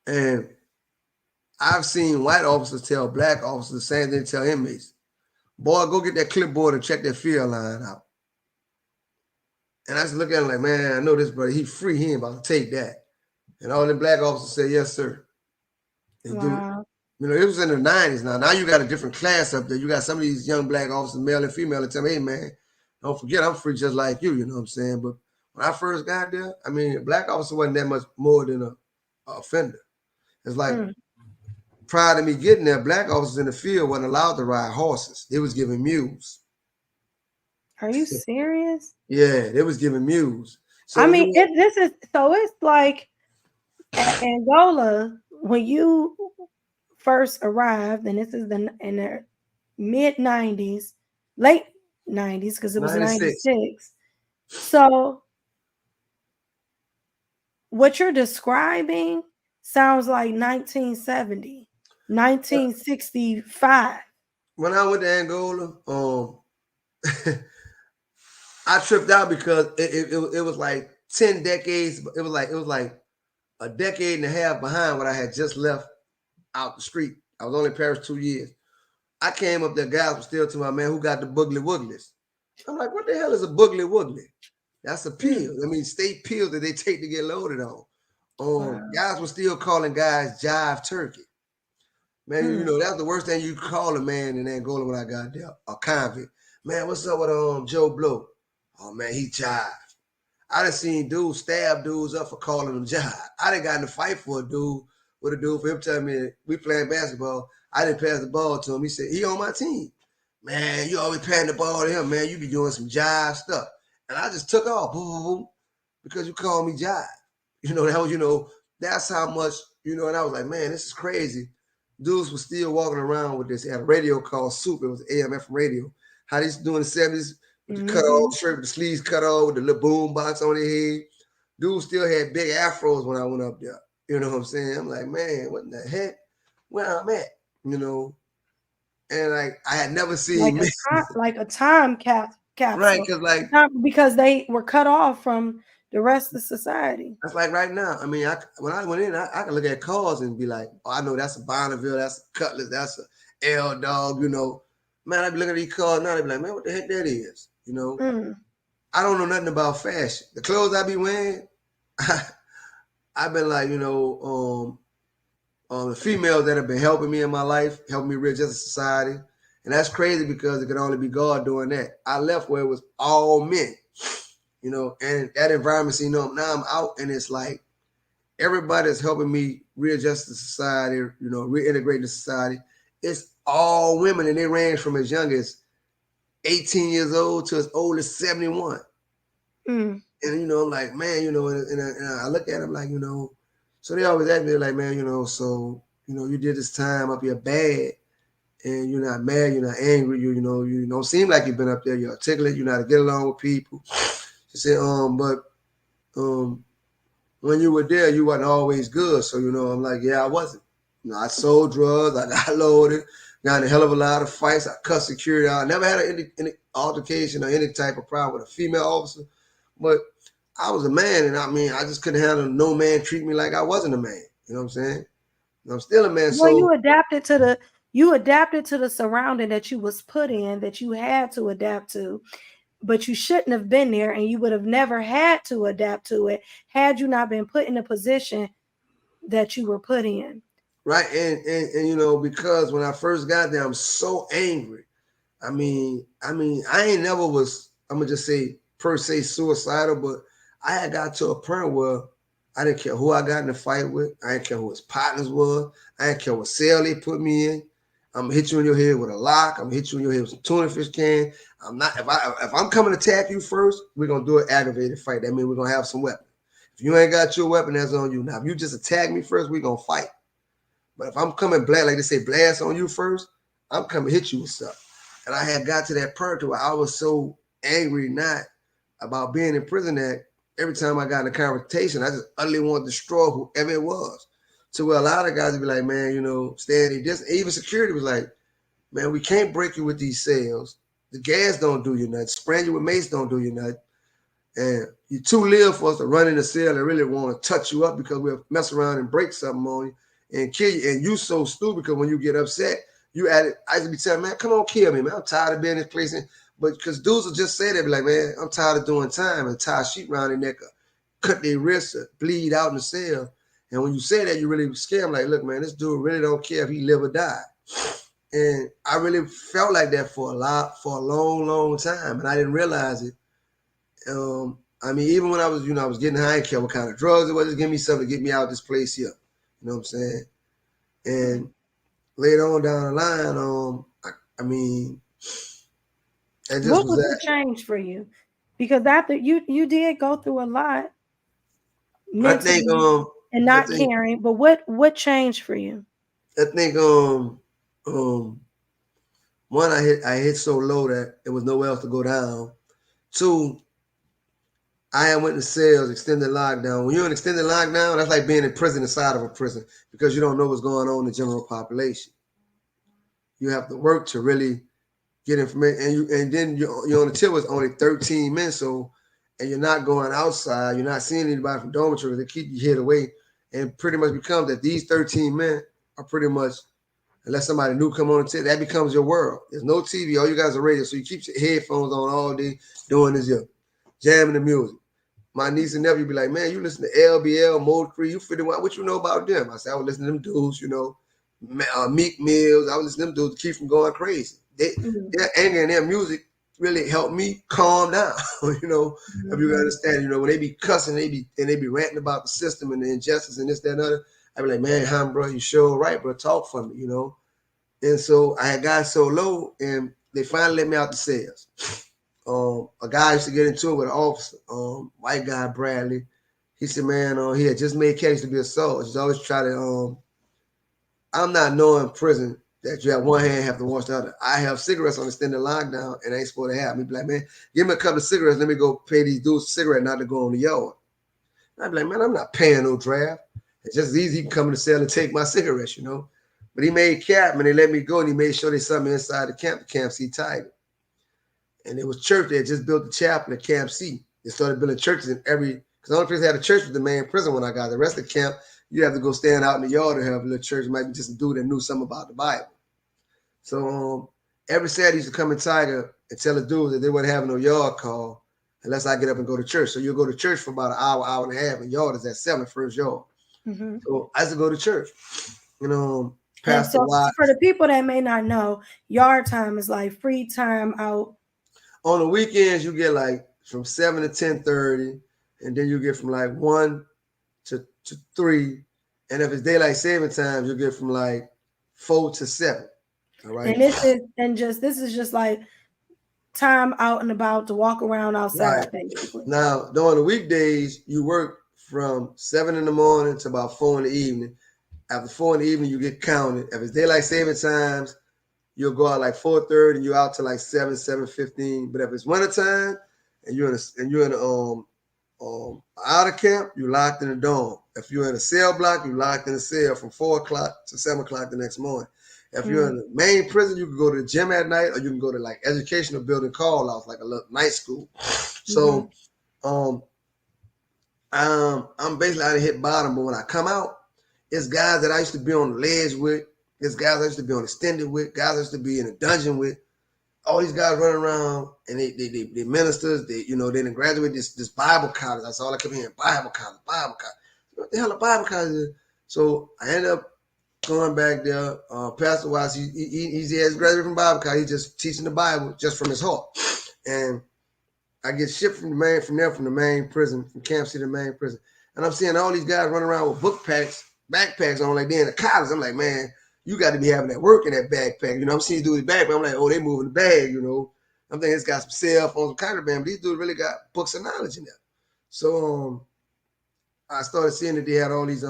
And I've seen white officers tell black officers the same thing, tell inmates. Boy, go get that clipboard and check that field line out. And I just look at him like, man, I know this brother, he free, he ain't about to take that. And all the black officers say, yes, sir. And wow. It was in the 90s now. Now you got a different class up there. You got some of these young black officers, male and female, that tell me, hey, man, don't forget, I'm free just like you, you know what I'm saying? But when I first got there, I mean, a black officer wasn't that much more than an offender. It's like, prior to me getting there, black officers in the field weren't allowed to ride horses. They was giving mules. Are you serious? Yeah, they was giving mules. So I mean, it's like at Angola, when you first arrived, and this is in the mid 90s, late 90s, because it was 96. So what you're describing sounds like 1970, 1965. When I went to Angola, I tripped out because it was like 10 decades. It was like a decade and a half behind what I had just left out the street. I was only in Paris 2 years. I came up there, guys were still to my man who got the boogly wooglies. I'm like, what the hell is a boogly woogly? That's a pill. I mean, state pills that they take to get loaded on. Wow. Guys were still calling guys jive turkey. Man, Mm. that's the worst thing you call a man in Angola when I got there. A convict. Man, what's up with Joe Blow? Oh man, he jive. I done seen dudes stab dudes up for calling them jive. I done got in a fight for a dude with a dude for him telling me we playing basketball. I didn't pass the ball to him. He said, he on my team. Man, you always passing the ball to him, man. You be doing some jive stuff. And I just took off, boom, boom, boom, because you called me jive. That was, that's how much, and I was like, man, this is crazy. Dudes were still walking around with this. They had a radio called Soup. It was AMF radio. How they used to do in the 70s with the cut Mm-hmm. off shirt, with the sleeves cut off, with the little boom box on their head. Dudes still had big afros when I went up there. You know what I'm saying? I'm like, man, what the heck? Where I'm at? And like I had never seen me. Like a time Right, capsule. because like Because they were cut off from the rest of society. that's like right now. I mean, when I went in, I can look at cars and be like, oh, I know that's a Bonneville, that's a Cutlass, that's a L Dog. Man, I be looking at these cars now. They be like, man, what the heck that is? Mm. I don't know nothing about fashion. The clothes I be wearing, I've been like, the females that have been helping me in my life, helping me readjust to society. And that's crazy because it could only be God doing that. I left where it was all men, and that environment, now I'm out and it's like everybody's helping me readjust to society, reintegrate to society. It's all women and they range from as young as 18 years old to as old as 71. Mm. And, I'm like, man, and I look at them like, so they always ask me like, man, so, you did this time up here bad and you're not mad, you're not angry, you don't seem like you've been up there, you're articulate, you know how to get along with people. She said, but when you were there, you wasn't always good. So, I'm like, yeah, I wasn't. I sold drugs, I got loaded, got in a hell of a lot of fights, I cut security out. I never had any altercation or any type of problem with a female officer. But I was a man, and I just couldn't handle no man treat me like I wasn't a man. You know what I'm saying? And I'm still a man. Well, So you adapted to the surrounding that you was put in, that you had to adapt to, but you shouldn't have been there, and you would have never had to adapt to it had you not been put in a position that you were put in. right, and because when I first got there, I'm so angry. I ain't never was. I'm gonna just say per se suicidal, but I had got to a point where I didn't care who I got in a fight with. I didn't care who his partners were. I didn't care what cell they put me in. I'm gonna hit you in your head with a lock. I'm gonna hit you in your head with some tuna fish can. I'm not if I'm coming to attack you first, we're gonna do an aggravated fight. That means we're gonna have some weapon. If you ain't got your weapon, that's on you. Now, if you just attack me first, we're gonna fight. But if I'm coming like they say, blast on you first, I'm coming to hit you with stuff. And I had got to that point where I was so angry not about being in prison that every time I got in a confrontation, I just utterly wanted to destroy whoever it was. So where a lot of guys would be like, man, standing just even security was like, man, we can't break you with these cells. The gas don't do you nothing. Spraying you with mace don't do you nothing. And you're too little for us to run in the cell and really want to touch you up because we'll mess around and break something on you and kill you. And you so stupid because when you get upset, you at it. I used to be telling, man, come on, kill me, man. I'm tired of being in this place. But because dudes will just say that, be like, man, I'm tired of doing time and tie a sheet around their neck, cut their wrists, or bleed out in the cell. And when you say that, you really scare them. Like, look, man, this dude really don't care if he live or die. And I really felt like that for a long, long time, and I didn't realize it. Even when I was getting high, I didn't care what kind of drugs it was. Just give me something to get me out of this place here. You know what I'm saying? And later on down the line, that just What was was the that. change for you? Because after you did go through a lot I think mentally and I not think caring, but what changed for you? I think one I hit so low that there was nowhere else to go down. Two, I had went to cells, extended lockdown. When you're in extended lockdown, that's like being in prison inside of a prison because you don't know what's going on in the general population. You have to work to really get information, and then you're on the tip was only 13 minutes, so and you're not going outside, you're not seeing anybody from dormitory. They keep you hid away, and pretty much becomes that these 13 men are pretty much, unless somebody new come on the tip, that becomes your world. There's no TV, all you guys are radio, so you keep your headphones on all day doing this, jamming the music. My niece and nephew be like, man, you listen to LBL, Mold Creek, you fitting what you know about them? I said, I was listening to them dudes, Meek Mills. I was listening to them dudes to keep from going crazy. Their anger and their music really helped me calm down. If you understand, when they be cussing, they be ranting about the system and the injustice and this, that, and other. I be like, man, Ham, bro, you sure right, bro. Talk for me, And so I had got so low, and they finally let me out the cells. A guy used to get into it with an officer, white guy, Bradley. He said, man, he had just made case to be assault. He's always try to, I'm not knowing prison that you have one hand have to wash the other. I have cigarettes on the extended lockdown and I ain't supposed to have. Me be like, man, give me a couple of cigarettes. Let me go pay these dudes a cigarette not to go on the yard. I'd be like, man, I'm not paying no draft. It's just as easy. He can come in the cell and take my cigarettes, But he made cap and they let me go and he made sure there's something inside the Camp C Tiger. And it was church. They had just built the chapel at Camp C. They started building churches in because the only place they had a church was the main prison when I got there. The rest of the camp, you have to go stand out in the yard to have a little church. It might be just a dude that knew something about the Bible. So every Saturday, he used to come in Tiger and tell the dudes that they wouldn't have no yard call unless I get up and go to church. So you'll go to church for about an hour, hour and a half, and yard is at 7, first yard. So I used to go to church. Pastor Watts. For the people that may not know, yard time is like free time out. On the weekends, you get like from 7 to 10:30, and then you get from like 1 to 3. And if it's daylight saving times, you get from like 4 to 7. All right. And this is just like time out and about to walk around outside, right. Basically. Now, during the weekdays, you work from 7 in the morning to about 4 in the evening. After 4 in the evening, you get counted. If it's daylight saving times, you'll go out like 4:30 and you're out to like 7:15. But if it's wintertime and you're in outer camp, you're locked in the dorm. If you're in a cell block, you're locked in the cell from 4 o'clock to 7 o'clock the next morning. If you're in the main prison, you can go to the gym at night, or you can go to like educational building call-outs, like a little night school. So I'm basically out of hit bottom, but when I come out, it's guys that I used to be on the ledge with, it's guys I used to be on extended with, guys I used to be in a dungeon with. All these guys running around and they ministers, they didn't graduate this Bible college. That's all I kept hearing, Bible college. What the hell a Bible college is? So I ended up going back there. Pastor Watts, he has graduated from Bible college. He's just teaching the Bible just from his heart. And I get shipped from the main prison, from Camp C to the main prison. And I'm seeing all these guys running around with backpacks on like they're in the college. I'm like, man, you got to be having that work in that backpack. I'm seeing these dudes backpack. I'm like, oh, they moving the bag, I'm thinking it's got some cell phones, some contraband, but these dudes really got books of knowledge in there. So I started seeing that they had all these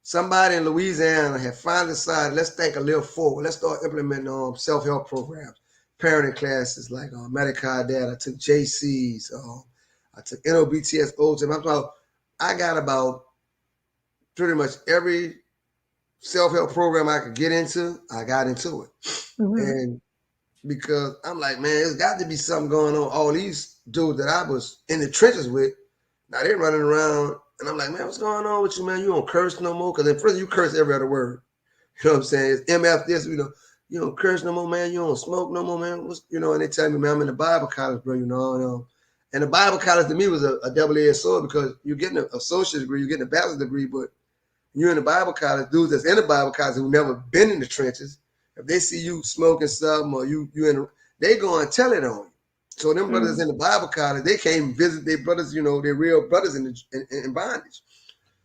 somebody in Louisiana had finally decided, let's think a little forward. Let's start implementing self-help programs, parenting classes like Medicare Dad. I took JCs. I took NOBTS OTM. I got about pretty much every self-help program I could get into, I got into it. And because I'm like, man, there's got to be something going on. All these dudes that I was in the trenches with, now they're running around, and I'm like, man, what's going on with you, man? You don't curse no more? Because in prison, you curse every other word. You know what I'm saying? It's MF this, you don't curse no more, man. You don't smoke no more, man. And they tell me, man, I'm in the Bible college, bro, And the Bible college to me was a double-edged sword, because you're getting an associate's degree, you're getting a bachelor's degree, but you're in the Bible college, dudes that's in the Bible college who never been in the trenches, if they see you smoking something or they go and tell it on you. So them brothers in the Bible college, they came visit their brothers, their real brothers in bondage.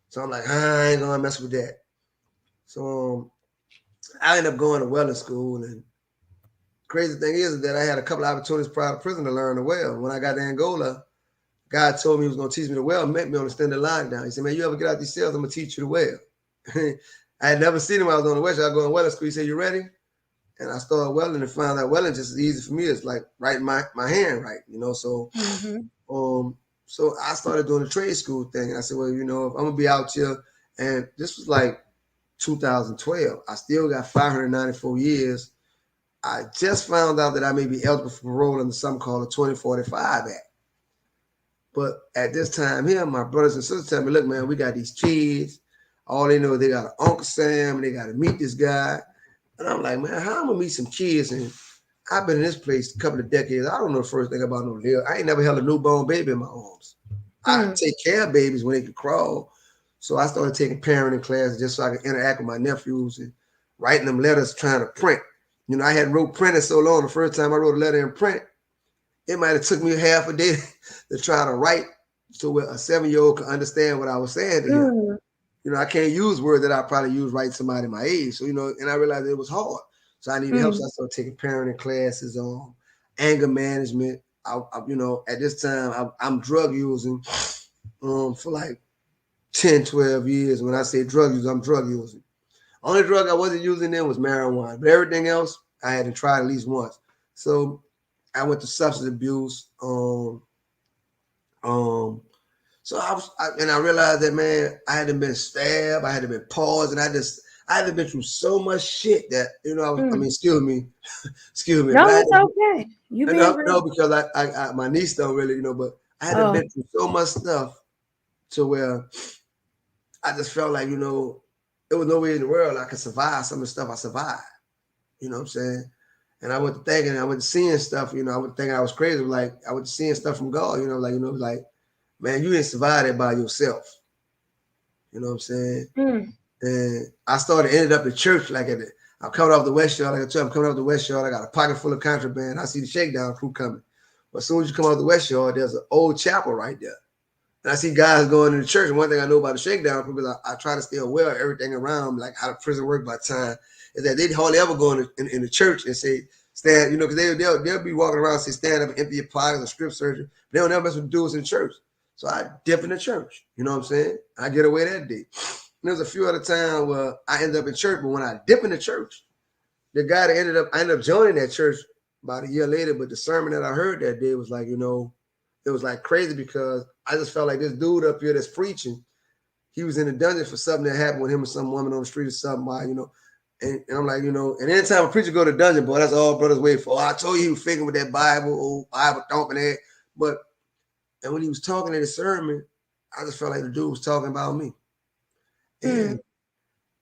So I'm like, I ain't gonna mess with that. So I ended up going to welding school, and crazy thing is that I had a couple of opportunities prior to prison to learn the weld. When I got to Angola, God told me he was going to teach me the weld, met me on the extended lockdown. He said, man, you ever get out these cells, I'm going to teach you the weld. I had never seen him when I was on the west. I go in welding school. He said, you ready? And I started welding and found out welding just as easy for me as like writing my hand right, So so I started doing the trade school thing. And I said, well, if I'm going to be out here. And this was like 2012. I still got 594 years I just found out that I may be eligible for parole under something called a 2045 Act. But at this time here, my brothers and sisters tell me, look, man, we got these kids. All they know is they got an Uncle Sam and they got to meet this guy. And I'm like, man, how am I going to meet some kids? And I've been in this place a couple of decades. I don't know the first thing about no deal. I ain't never held a newborn baby in my arms. I take care of babies when they can crawl. So I started taking parenting classes just so I could interact with my nephews and writing them letters, trying to print. You know, I hadn't wrote printing so long. The first time I wrote a letter in print, it might have took me half a day to try to write so a 7-year-old could understand what I was saying to him. You know, I can't use words that I probably use right to somebody my age. So, you know, and I realized it was hard. So I needed help. So I started taking parenting classes on anger management. You know, at this time, I'm drug using for like 10, 12 years. When I say drug use, I'm drug using. Only drug I wasn't using then was marijuana. But everything else, I had to try at least once. So I went to substance abuse. So I realized that, man, I hadn't been stabbed, I hadn't been paused, and I hadn't been through so much shit that, you know, I mean, excuse me, No, but it's okay. You being great. no, because I my niece don't really, you know, but I hadn't been through so much stuff to where I just felt like, you know, there was no way in the world I could survive some of the stuff I survived. You know what I'm saying? And I went to seeing stuff, you know, I was thinking I was crazy. Like I was seeing stuff from God, you know, like, man, you didn't survive that by yourself. You know what I'm saying? And I ended up in church like I'm coming off the West Shore, like I told you, I'm coming off the West Shore. I got a pocket full of contraband. I see the shakedown crew coming. But as soon as you come off the West Shore, there's an old chapel right there. And I see guys going to the church. And one thing I know about the shakedown crew, because I try to stay aware of everything around, like how the prison work by time, is that they hardly ever go in the church and say, stand, you know, because they'll be walking around and say, stand up and empty your pockets or script surgery. They don't never mess with dudes in the church. So I dip in the church. You know what I'm saying? I get away that day. And there's a few other times where I end up in church, but when I dip in the church, the guy that I ended up joining that church about a year later, but the sermon that I heard that day was like, you know, it was like crazy because I just felt like this dude up here that's preaching, he was in the dungeon for something that happened with him and some woman on the street or something, you know. And I'm like, you know, and anytime a preacher go to the dungeon, boy, that's all brothers wait for. Oh, I told you he was faking with that Bible, Bible thumping that. And when he was talking in the sermon, I just felt like the dude was talking about me. And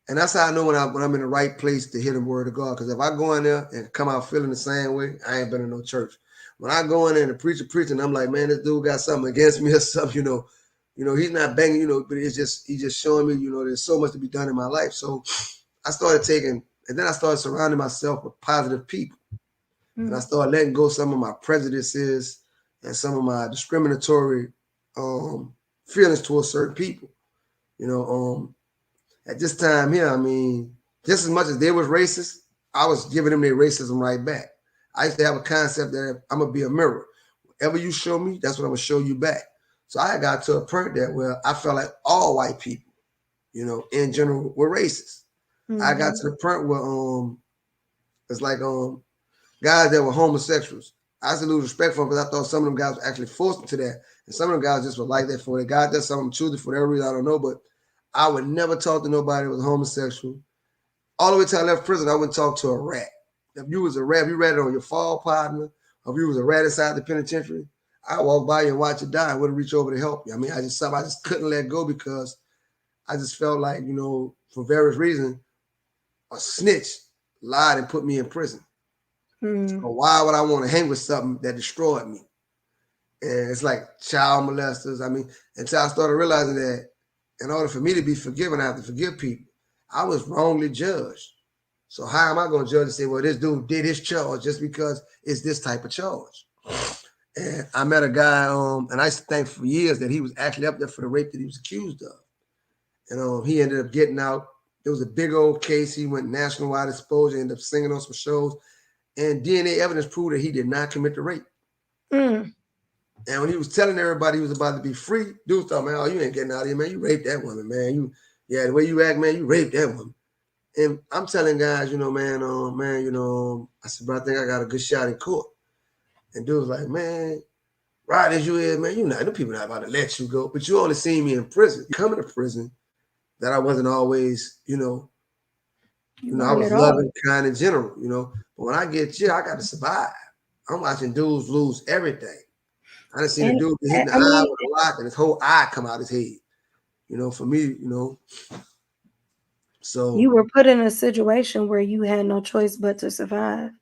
that's how I know when I'm in the right place to hear the word of God. Because if I go in there and come out feeling the same way, I ain't been in no church. When I go in there and the preacher preaching, I'm like, man, this dude got something against me or something, you know, he's not banging, you know, but he's just showing me, you know, there's so much to be done in my life. So I started and then I started surrounding myself with positive people. And I started letting go some of my prejudices and some of my discriminatory feelings towards certain people. You know, at this time here, I mean, just as much as they was racist, I was giving them their racism right back. I used to have a concept that I'm gonna be a mirror. Whatever you show me, that's what I'm gonna show you back. So I got to a point that where I felt like all white people, you know, in general, were racist. I got to the point where it's like guys that were homosexuals. I used to lose respect for them because I thought some of them guys were actually forced into that. And some of them guys just were like that for they got that. Some of them choose it for whatever reason, I don't know. But I would never talk to nobody that was homosexual. All the way till I left prison, I wouldn't talk to a rat. If you was a rat, if you ratted on your fall partner, or if you was a rat inside the penitentiary, I walk by you and watch you die. I wouldn't reach over to help you. I mean, I just couldn't let go because I just felt like, you know, for various reasons, a snitch lied and put me in prison. So why would I want to hang with something that destroyed me? And it's like child molesters. I mean, until I started realizing that in order for me to be forgiven, I have to forgive people. I was wrongly judged. So how am I going to judge and say, well, this dude did his charge just because it's this type of charge? And I met a guy, and I used to think for years that he was actually up there for the rape that he was accused of. And he ended up getting out. It was a big old case. He went nationwide exposure, ended up singing on some shows. And DNA evidence proved that he did not commit the rape. And when he was telling everybody he was about to be free, dude thought, man, oh, you ain't getting out of here, man. You raped that woman, man. The way you act, man, you raped that woman. And I'm telling guys, you know, man, you know, I said, bro, I think I got a good shot in court. And dude was like, man, right as you is, man, them people not about to let you go. But you only seen me in prison. You coming to prison that I wasn't always, you know, You You know, I learn was it all. loving, kind in general, you know. But when I get here, I got to survive. I'm watching dudes lose everything. I done seen a And dude get hit in the I eye mean, with a rock and his whole eye come out his head. You know, for me, you know. you So, were put in a situation where you had no choice but to survive.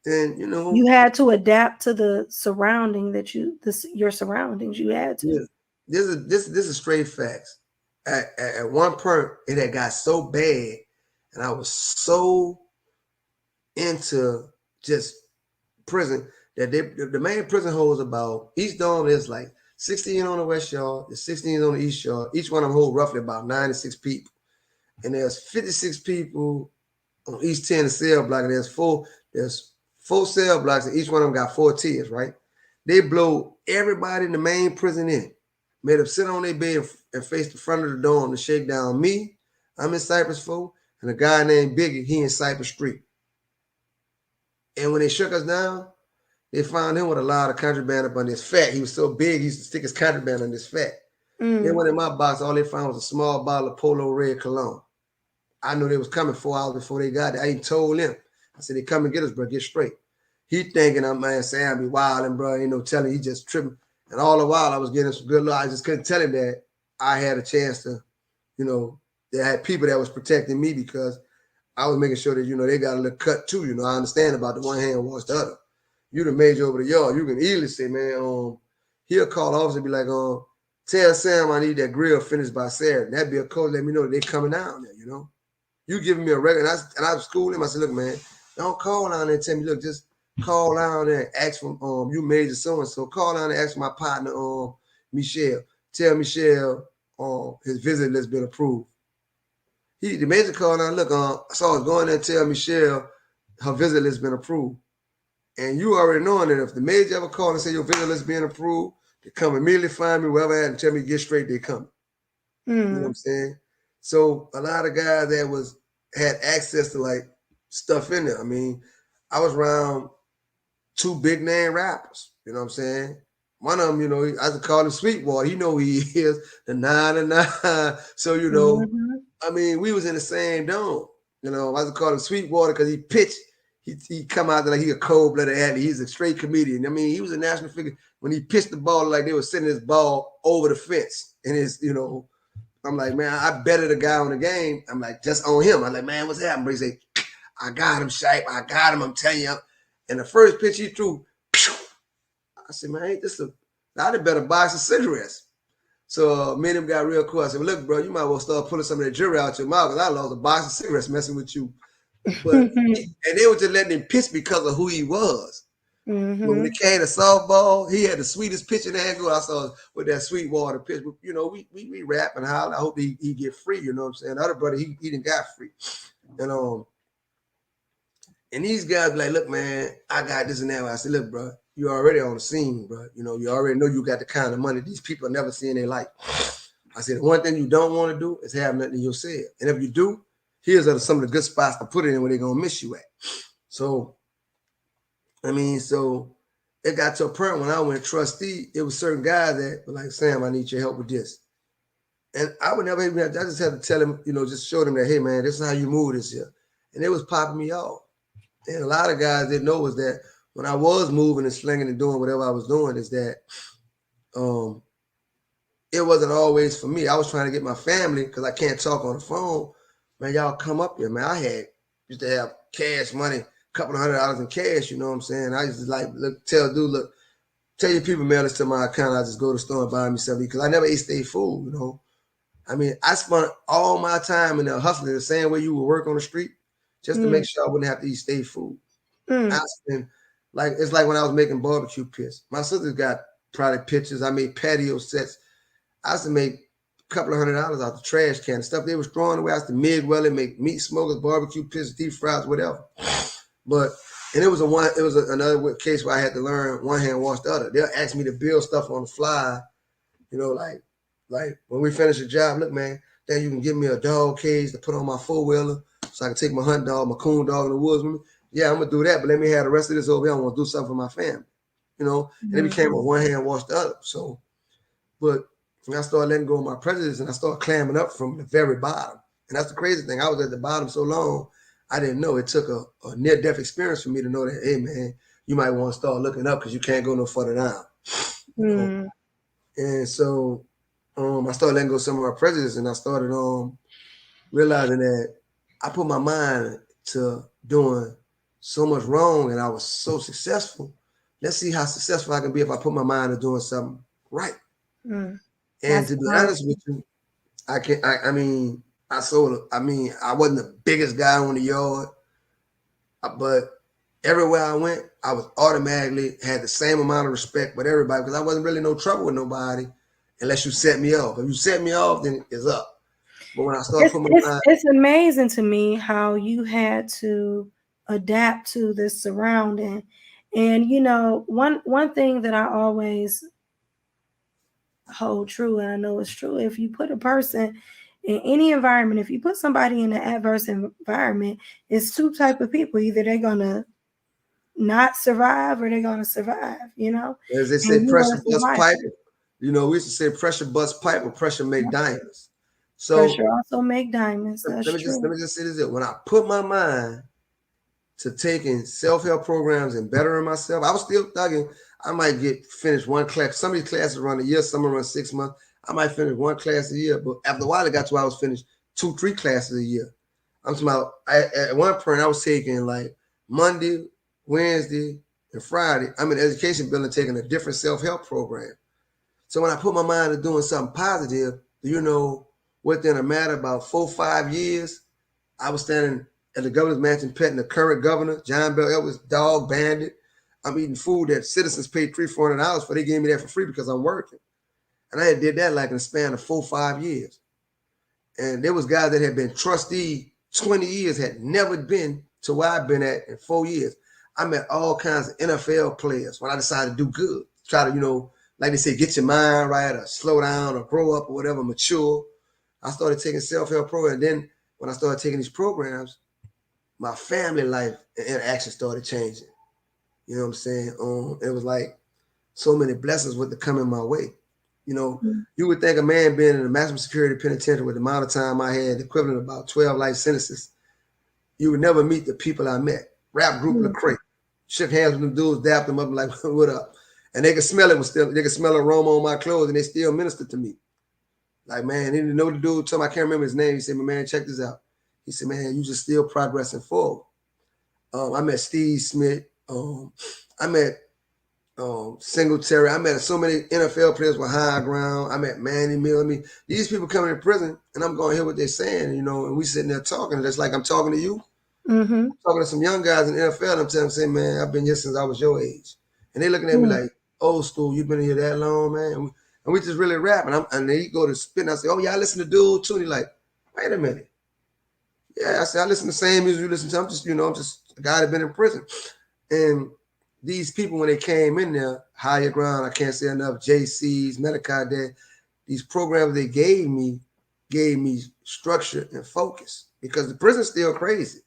and you know, You had to adapt to the surrounding that your surroundings. You had to. yeah, this is straight facts. At one point, it had got so bad, and I was so into just prison that the main prison holds about each dorm is like 16 on the west yard, there's 16 on the east yard. Each one of them hold roughly about 96 people, and there's 56 people on each 10 cell block, and there's four cell blocks, and each one of them got 4 tiers, right? They blow everybody in the main prison in, made them sit on their bed and face the front of the dorm to shake down me. I'm in Cypress 4, and a guy named Biggie, he in Cypress Street. And when they shook us down, they found him with a lot of contraband up on his fat. He was so big, he used to stick his contraband on his fat. They Mm. went in my box, all they found was a small bottle of Polo Red cologne. I knew they was coming 4 hours before they got it. I even told them. I said, they come and get us, bro. Get straight. He thinking I'm man saying I be wilding, bro. You know, telling he just tripping. And all the while I was getting some good luck. I just couldn't tell him that I had a chance to, you know, they had people that was protecting me because I was making sure that, you know, they got a little cut too. You know, I understand about the one hand wash the other. You the major over the yard. You can easily say, man, he'll call the officer and be like, tell Sam I need that grill finished by Saturday. That'd be a code. Let me know that they coming down there, you know. You giving me a record. And I schooled him. I said, look, man, don't call down there and tell me, look, just call down there and ask for you major so-and-so. Call down and ask for my partner, Michelle. Tell Michelle his visit list been approved. The major called down, look, so I was going there and tell Michelle her visit list been approved. And you already knowing that if the major ever call and say your visit list being approved, they come immediately find me wherever I at and tell me get straight, they come. You know what I'm saying? So a lot of guys that had access to like stuff in there. I mean, I was around 2 big name rappers. You know what I'm saying? One of them, you know, I could call him Sweetwater. You know who he is, the 9 So you know, Mm-hmm. I mean, we was in the same dome. You know, I could call him Sweetwater because he pitched. He come out there like he a cold-blooded athlete. He's a straight comedian. I mean, he was a national figure when he pitched the ball like they were sending his ball over the fence. And his, you know, I'm like, man, I betted the guy on the game. I'm like, just on him. I'm like, man, what's happening? But he say, I got him, Shipe. I got him. I'm telling you. And the first pitch he threw, I said, man, ain't this I done better box of cigarettes. So me and him got real cool. I said, well, look, bro, you might well start pulling some of that jury out your mouth because I lost a box of cigarettes messing with you. But and they were just letting him pitch because of who he was. But when Mm-hmm. it came to softball, he had the sweetest pitching angle I saw with that Sweetwater pitch. But, you know, we rap and holler. I hope he get free. You know what I'm saying? The other brother, he didn't got free. And and these guys be like, look, man, I got this and that. I said, look, bro, you already on the scene, bro. You know, you already know you got the kind of money these people never see in their life. I said, the one thing you don't want to do is have nothing in your cell. And if you do, here's some of the good spots to put it in where they're gonna miss you at. So, I mean, so it got to a point when I went trustee, it was certain guys that were like, Sam, I need your help with this. And I would never even, I just had to tell him, you know, just show them that, hey, man, this is how you move this here. And it was popping me off. And a lot of guys didn't know was that when I was moving and slinging and doing whatever I was doing, is that um, it wasn't always for me. I was trying to get my family because I can't talk on the phone. Man, y'all come up here, man. Used to have cash money, couple of $100 in cash. You know what I'm saying? I used to like tell dude, look, tell your people mail this to my account. I just go to the store and buy me something because I never ate state food. You know, I mean, I spent all my time in there hustling the same way you would work on the street, just to make sure I wouldn't have to eat state food. I spent like it's like when I was making barbecue pits. My sister's got product pictures. I made patio sets. I used to make a couple of $100 out the trash can stuff they was throwing away. I used to MIG-weld it, make meat smokers, barbecue pits, deep fries, whatever. But and it was another case where I had to learn one hand wash the other. They'll ask me to build stuff on the fly, you know, like when we finish a job, look, man, then you can give me a dog cage to put on my four-wheeler so I can take my hunt dog, my coon dog in the woods with me. Yeah, I'm gonna do that, but let me have the rest of this over here. I want to do something for my family, you know. And it became a one hand wash the other. So, but when I started letting go of my prejudice and I started clamming up from the very bottom, and that's the crazy thing. I was at the bottom so long, I didn't know. It took a near-death experience for me to know that, hey, man, you might want to start looking up because you can't go no further down. You know? Mm. And so I started letting go of some of my prejudice, and I started realizing that I put my mind to doing so much wrong, and I was so successful. Let's see how successful I can be if I put my mind to doing something right. Mm. And That's to be honest powerful. with you, I can I mean, I sold. I mean, I wasn't the biggest guy on the yard, but everywhere I went, I was automatically had the same amount of respect with everybody because I wasn't really no trouble with nobody unless you set me off. If you set me off, then it's up. But when I start It's putting my it's mind, it's amazing to me how you had to adapt to this surrounding. And one thing that I always hold true, and I know it's true, if you put a person in any environment, if you put somebody in an adverse environment, it's two type of people. Either they're gonna not survive or they're gonna survive, as they say, and you pressure want to bust survive. pipe. We used to say pressure bust pipe or pressure make diamonds. Pressure So also make diamonds. That's let true. me just say this: when I put my mind to taking self-help programs and bettering myself, I was still thugging. I might get finished one class. Some of these classes run a year, some run 6 months. I might finish one class a year, but after a while, it got to where I was finished 2, 3 classes a year. I'm talking about at one point I was taking like Monday, Wednesday, and Friday. I'm in the education building taking a different self-help program. So when I put my mind to doing something positive, within a matter of about 4, 5 years, I was standing at the governor's mansion petting the current governor, John Bell Edwards, dog bandit. I'm eating food that citizens paid $300-$400 for. They gave me that for free because I'm working. And I had did that like in a span of 4, 5 years. And there was guys that had been trustee 20 years, had never been to where I've been at in 4 years. I met all kinds of NFL players when I decided to do good. Try to, like they say, get your mind right or slow down or grow up or whatever, mature. I started taking self-help programs. And then when I started taking these programs, my family life and interaction started changing. You know what I'm saying? It was like so many blessings would come in my way. You would think a man being in a maximum security penitentiary with the amount of time I had, equivalent of about 12 life sentences, you would never meet the people I met. Rap group Lecrae. Shook hands with them dudes, dapped them up, like, what up? And they could smell it they could smell aroma on my clothes, and they still ministered to me. Like, man, they didn't know the dude. Told me, I can't remember his name. He said, man, check this out. He said, man, you just still progressing forward. I met Steve Smith. I met Singletary. I met so many NFL players with high ground. I met Manny Mill. I mean, these people coming to prison, and I'm going to hear what they're saying, and we sitting there talking. Just like I'm talking to you. Mm-hmm. Talking to some young guys in the NFL, and I'm telling them, saying, man, I've been here since I was your age. And they looking at me like, old school, you've been here that long, man. And we just really rapping. And then he go to spit, and I say, oh, yeah, I listen to dude, too. And he like, wait a minute. Yeah, I said, I listen to the same music you listen to. I'm just a guy that been in prison. And these people, when they came in there, higher ground, I can't say enough, JC's, Medicare, these programs they gave me structure and focus because the prison's still crazy.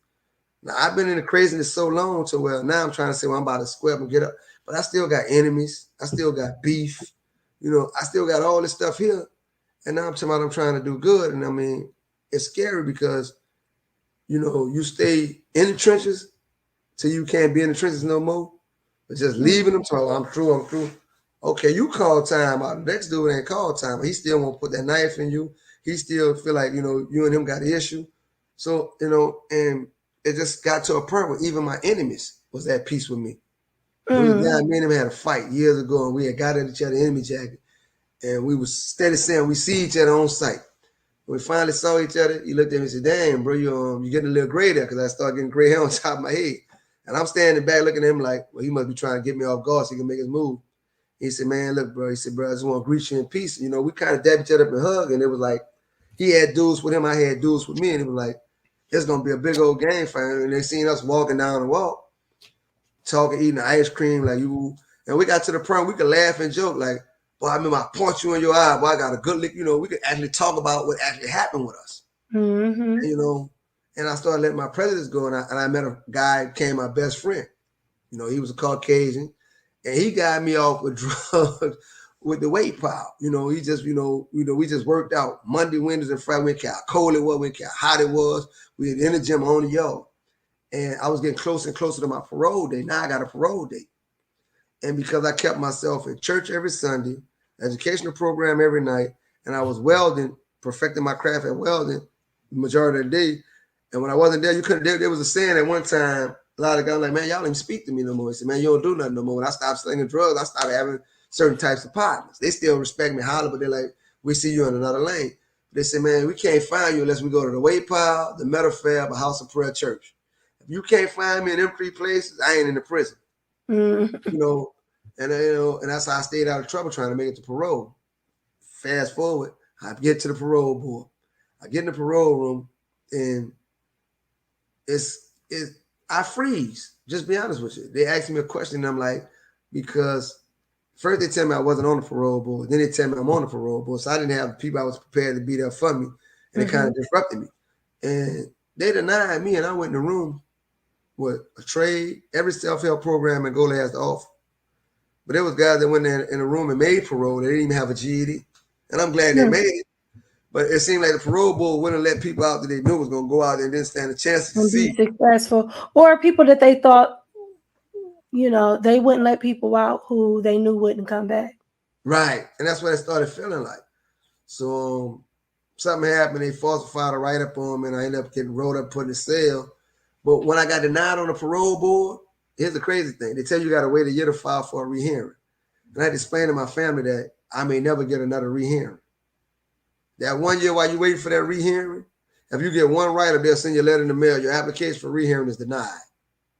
Now, I've been in the craziness so long to where now I'm trying to say, well, I'm about to square up and get up. But I still got enemies. I still got beef. I still got all this stuff here. And now I'm talking about I'm trying to do good. And I mean, it's scary because, you stay in the trenches till you can't be in the trenches no more. But just leaving them, so I'm through. Okay, you call time out. The next dude ain't call time. He still won't put that knife in you. He still feel like, you and him got an issue. So, and it just got to a point where even my enemies was at peace with me. It was down, me and him had a fight years ago, and we had got at each other enemy jacket. And we was steady saying we see each other on sight. When we finally saw each other, he looked at me and said, damn, bro, you getting a little gray there, because I started getting gray hair on top of my head. And I'm standing back looking at him like, well, he must be trying to get me off guard so he can make his move. He said, man, look, bro. He said, bro, I just want to greet you in peace. We kind of dabbed each other up and hug, and it was like, he had dudes with him, I had dudes with me, and it was like, it's going to be a big old game for him. And they seen us walking down the walk, talking, eating ice cream, like you. And we got to the point we could laugh and joke, like, boy, I remember I punch you in your eye, boy, I got a good lick. We could actually talk about what actually happened with us. Mm-hmm. And I started letting my prejudice go, and I met a guy, became my best friend. He was a Caucasian, and he got me off with drugs with the weight pile. He just, we just worked out Monday, Wednesdays, and Friday. We didn't care how cold it was, we didn't care how hot it was. We had in the gym on the yard. And I was getting closer and closer to my parole date. Now I got a parole date. And because I kept myself in church every Sunday, educational program every night, and I was welding, perfecting my craft at welding the majority of the day. And when I wasn't there, you couldn't. There was a saying at one time. A lot of guys like, man, y'all don't even speak to me no more. He said, man, you don't do nothing no more. When I stopped slinging drugs, I started having certain types of partners. They still respect me, holler, but they're like, we see you in another lane. They say, man, we can't find you unless we go to the Weight Pile, the Metal Fab, a House of Prayer Church. If you can't find me in them three places, I ain't in the prison. You know, and that's how I stayed out of trouble trying to make it to parole. Fast forward, I get to the parole board. I get in the parole room, and I freeze. Just be honest with you. They asked me a question, and I'm like, because first they tell me I wasn't on the parole board, then they tell me I'm on the parole board, so I didn't have people I was prepared to be there for me, and it kind of disrupted me. And they denied me, and I went in the room with a trade, every self-help program Angola has to offer. But there was guys that went in the room and made parole. They didn't even have a GED. And I'm glad they made it. But it seemed like the parole board wouldn't let people out that they knew was going to go out there and didn't stand a chance to be successful. Or people that they thought, they wouldn't let people out who they knew wouldn't come back. Right. And that's what it started feeling like. So something happened. They falsified a write-up on me, and I ended up getting rolled up, put in a cell. But when I got denied on the parole board, here's the crazy thing. They tell you got to wait a year to file for a rehearing. And I had to explain to my family that I may never get another rehearing. That 1 year while you waiting for that rehearing, if you get one write-up, they'll send you a letter in the mail. Your application for rehearing is denied.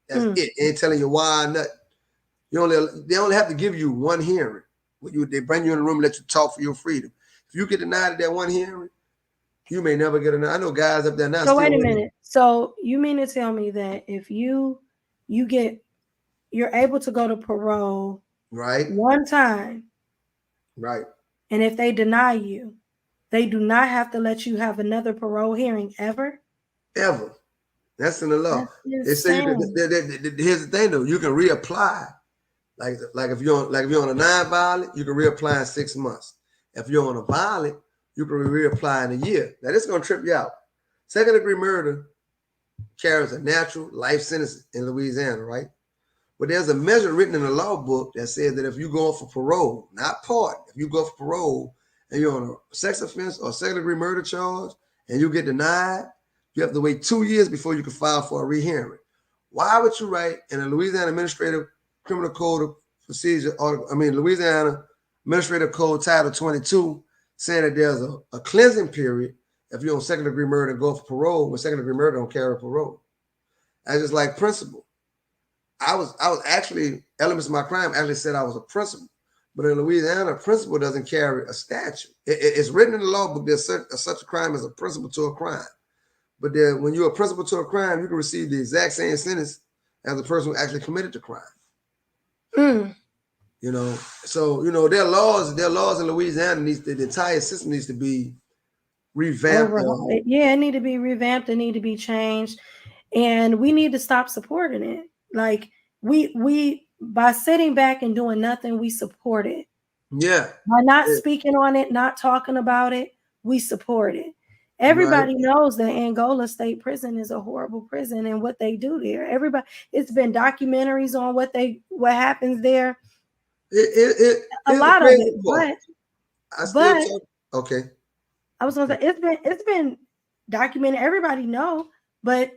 That's it. They ain't telling you why or nothing. They only have to give you one hearing. They bring you in the room and let you talk for your freedom. If you get denied at that one hearing, you may never get another. I know guys up there now. So wait a minute. So you mean to tell me that if you're able to go to parole right one time, right, and if they deny you, they do not have to let you have another parole hearing ever? Ever. That's in the law. They say here's the thing though, you can reapply. Like if you're on a non-violent, you can reapply in 6 months. If you're on a violent, you can reapply in a year. Now this is gonna trip you out. Second-degree murder carries a natural life sentence in Louisiana, right? But there's a measure written in the law book that says that if you go for parole, not pardon, if you go for parole and you're on a sex offense or second-degree murder charge and you get denied, you have to wait 2 years before you can file for a rehearing. Why would you write in a Louisiana Administrative Criminal Code of Procedure, Louisiana Administrative Code Title 22, saying that there's a cleansing period if you're on second-degree murder and go for parole, when second-degree murder don't carry parole? That's just like principle. I was actually, elements of my crime actually said I was a principal. But in Louisiana, a principal doesn't carry a statute. It's written in the law book there's such a crime as a principal to a crime. But then when you're a principal to a crime, you can receive the exact same sentence as the person who actually committed the crime. So there are laws in Louisiana. The entire system needs to be revamped. It need to be revamped. It need to be changed. And we need to stop supporting it. Like we by sitting back and doing nothing, we support it. Yeah. By not speaking on it, not talking about it, we support it. Everybody knows that Angola State Prison is a horrible prison and what they do there. It's been documentaries on what happens there. A lot of it, okay. I was gonna say it's been documented. Everybody know, but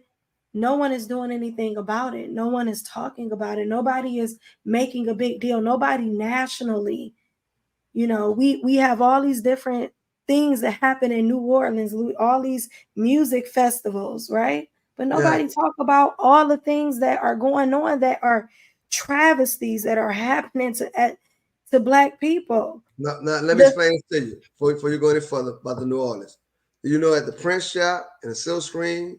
no one is doing anything about it. No one is talking about it. Nobody is making a big deal. Nobody nationally. We have all these different things that happen in New Orleans, all these music festivals, right? But nobody talk about all the things that are going on that are travesties that are happening to Black people. Now let me explain this to you before you go any further about the New Orleans. You know, at the print shop and the silk screen,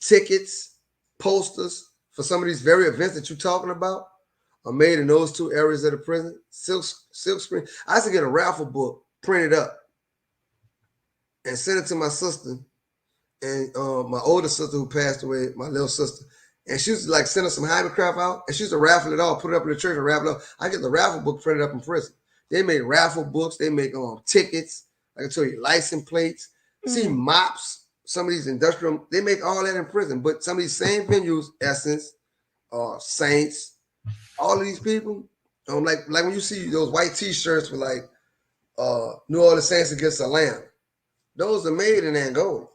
tickets, posters for some of these very events that you're talking about are made in those two areas of the prison. Silk screen. I used to get a raffle book printed up and send it to my sister and my older sister who passed away, my little sister. And she used to like send us some Hypercraft out, and she used to raffle it all, put it up in the church and raffle it up. I get the raffle book printed up in prison. They make raffle books. They make tickets. I can tell you license plates. See mops, some of these industrial, they make all that in prison. But some of these same venues, Essence, Saints, all of these people, like when you see those white T-shirts with like New Orleans Saints against Atlanta, those are made in Angola.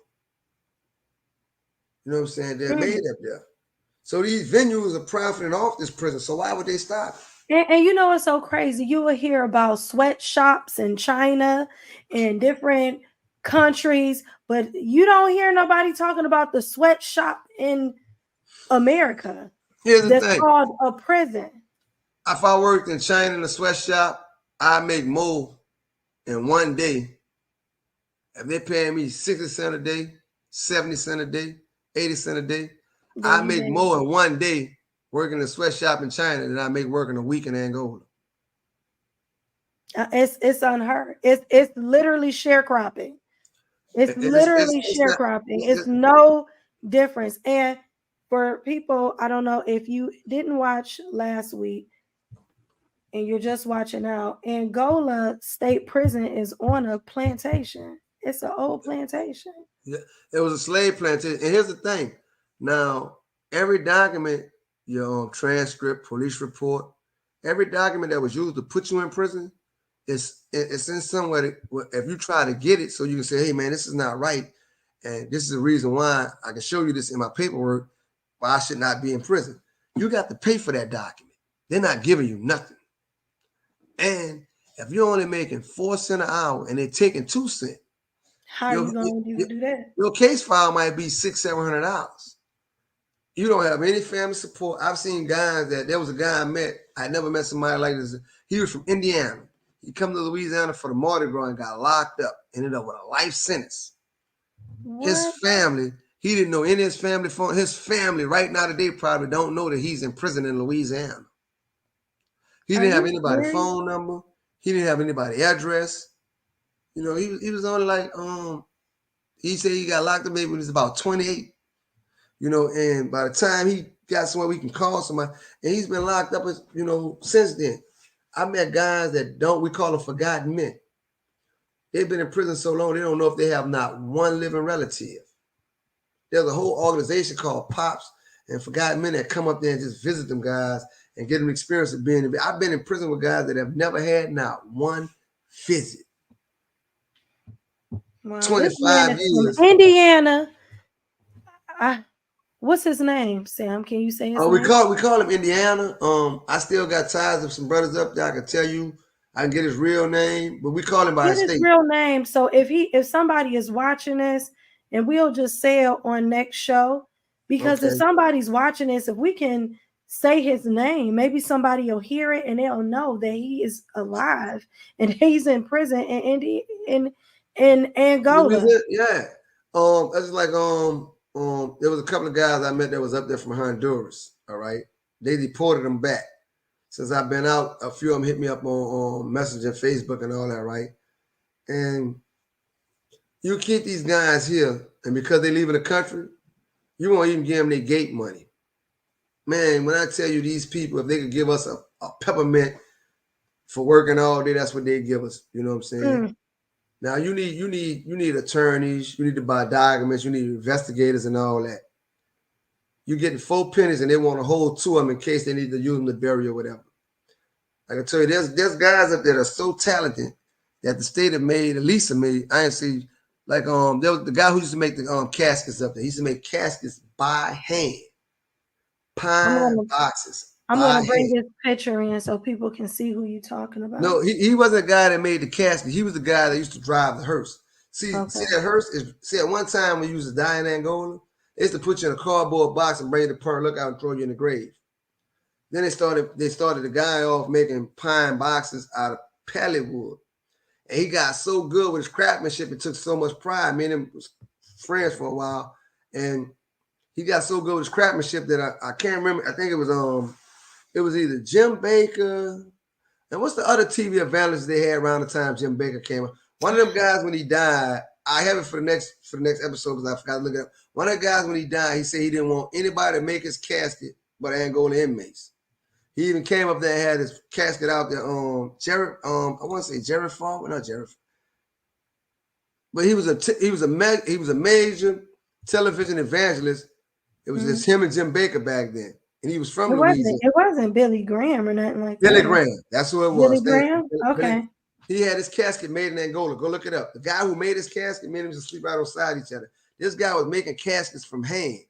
You know what I'm saying? They're made up there. So these venues are profiting off this prison. So why would they stop? And you know, it's so crazy. You will hear about sweatshops in China and different countries, but you don't hear nobody talking about the sweatshop in America Here's the that's thing. called a prison. If I worked in China in a sweatshop, I make more in one day. If they're paying me 60 cents a day, 70 cents a day, 80 cents a day, I make more in one day working in a sweatshop in China than I make working a week in Angola. It's unheard. It's literally sharecropping. It's literally sharecropping. It's no difference. And for people, I don't know if you didn't watch last week and you're just watching now, Angola State Prison is on a plantation. It's an old plantation. Yeah, it was a slave plantation. And here's the thing. Now, every document, your transcript, police report, every document that was used to put you in prison, it's in somewhere. If you try to get it, so you can say, "Hey, man, this is not right," and this is the reason why I can show you this in my paperwork, why I should not be in prison. You got to pay for that document. They're not giving you nothing. And if you're only making 4 cents an hour and they're taking 2 cents, how are you going to do that? Your case file might be $600-700. You don't have any family support. I've seen guys there was a guy I met. I never met somebody like this. He was from Indiana. He come to Louisiana for the Mardi Gras and got locked up. Ended up with a life sentence. What? His family, he didn't know any of his family phone. His family right now today probably don't know that he's in prison in Louisiana. He didn't have anybody's phone number. He didn't have anybody's address. You know, he was only like he said he got locked up maybe when he was about 28. You know, and by the time he got somewhere we can call somebody, and he's been locked up, you know, since then. I met guys that we call them forgotten men. They've been in prison so long, they don't know if they have not one living relative. There's a whole organization called Pops and Forgotten Men that come up there and just visit them guys and get them experience of being. I've been in prison with guys that have never had not one visit. Wow, 25 years. From Indiana. What's his name, Sam? Can you say his name? We call him Indiana. I still got ties of some brothers up there. I can tell you, I can get his real name, but we call him by his state. Real name. So if somebody is watching this, and we'll just say it on next show, because if somebody's watching this, if we can say his name, maybe somebody will hear it and they'll know that he is alive and he's in prison in Angola. Yeah. That's like there was a couple of guys I met that was up there from Honduras. All right, they deported them back. Since I've been out, a few of them hit me up on Messenger, Facebook, and all that. Right, and you keep these guys here, and because they leave in the country, you won't even give them their gate money. Man, when I tell you these people, if they could give us a peppermint for working all day, that's what they give us. You know what I'm saying? Now you need attorneys, you need to buy documents, you need investigators and all that. You're getting 4 pennies and they want to hold 2 of them in case they need to use them to bury or whatever. I can tell you, there's guys up there that are so talented that the state have made, Lisa made. I ain't see like there was the guy who used to make the caskets up there. He used to make caskets by hand, pine boxes. I'm gonna bring this picture in so people can see who you're talking about. No, he wasn't a guy that made the casket. He was the guy that used to drive the hearse. See that hearse see at one time when you used to die in Angola, they used to put you in a cardboard box and bring you to Pearl Lookout and throw you in the grave. Then they started the guy off making pine boxes out of pellet wood. And he got so good with his craftsmanship, it took so much pride. Me and him was friends for a while. And he got so good with his craftsmanship that I can't remember. I think it was either Jim Baker. And what's the other TV evangelist they had around the time Jim Baker came up? One of them guys when he died, I have it for the next episode because I forgot to look it up. One of the guys when he died, he said he didn't want anybody to make his casket but Angola inmates. He even came up there and had his casket out there. Jerry, I want to say Jerry Falk, not Jerry. but he was a major television evangelist. It was Mm. just him and Jim Baker back then, and he was from It wasn't. Louisiana. It wasn't Billy Graham or nothing like Billy that. Graham, that's who it Billy was. Graham. Billy, Okay. he had his casket made in Angola. Go look it up. The guy who made his casket made him just sleep right beside each other. This guy was making caskets from hand,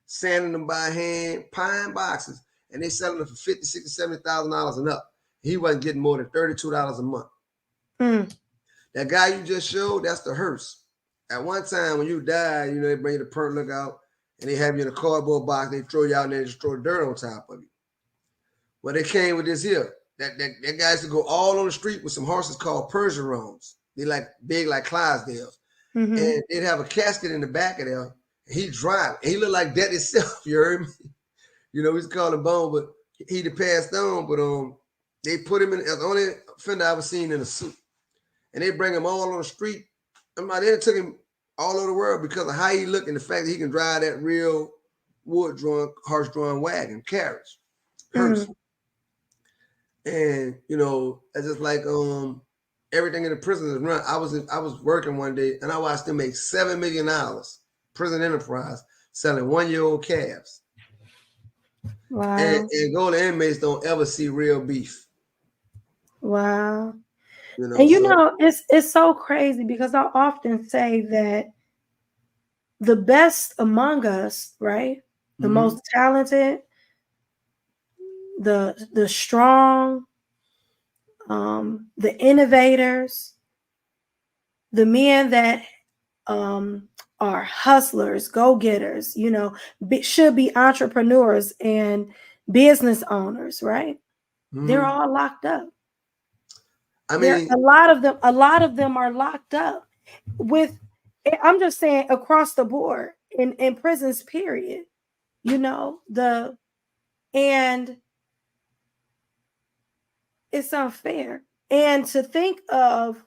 sanding them by hand, pine boxes, and they selling them for $50,000, $60,000, $70,000 and up. He wasn't getting more than $32 a month. Mm. That guy you just showed, that's the hearse. At one time when you die, they bring you the perk lookout and they have you in a cardboard box. They throw you out there and just throw dirt on top of you. Well, they came with this here. That guy used to go all on the street with some horses called Percherons. They like big like Clydesdales. Mm-hmm. And they'd have a casket in the back of there. He'd drive. And he looked like death itself, you heard me? We used to call him Bone, but he'd have passed on. But they put him in as the only fender I ever seen in a suit. And they bring him all on the street. They took him all over the world because of how he looked and the fact that he can drive that real wood-drawn, horse-drawn wagon carriage. Hearse. Mm. And it's just like everything in the prison is run. I was working one day and I watched them make $7 million, prison enterprise, selling 1-year-old calves. Wow. And Angola inmates don't ever see real beef. Wow. And it's so crazy because I often say that the best among us, right? The most talented, the strong, the innovators, the men that are hustlers, go-getters, should be entrepreneurs and business owners, right? They're all locked up. I mean, a lot of them are locked up with, I'm just saying across the board in prisons, period. And it's unfair. And to think of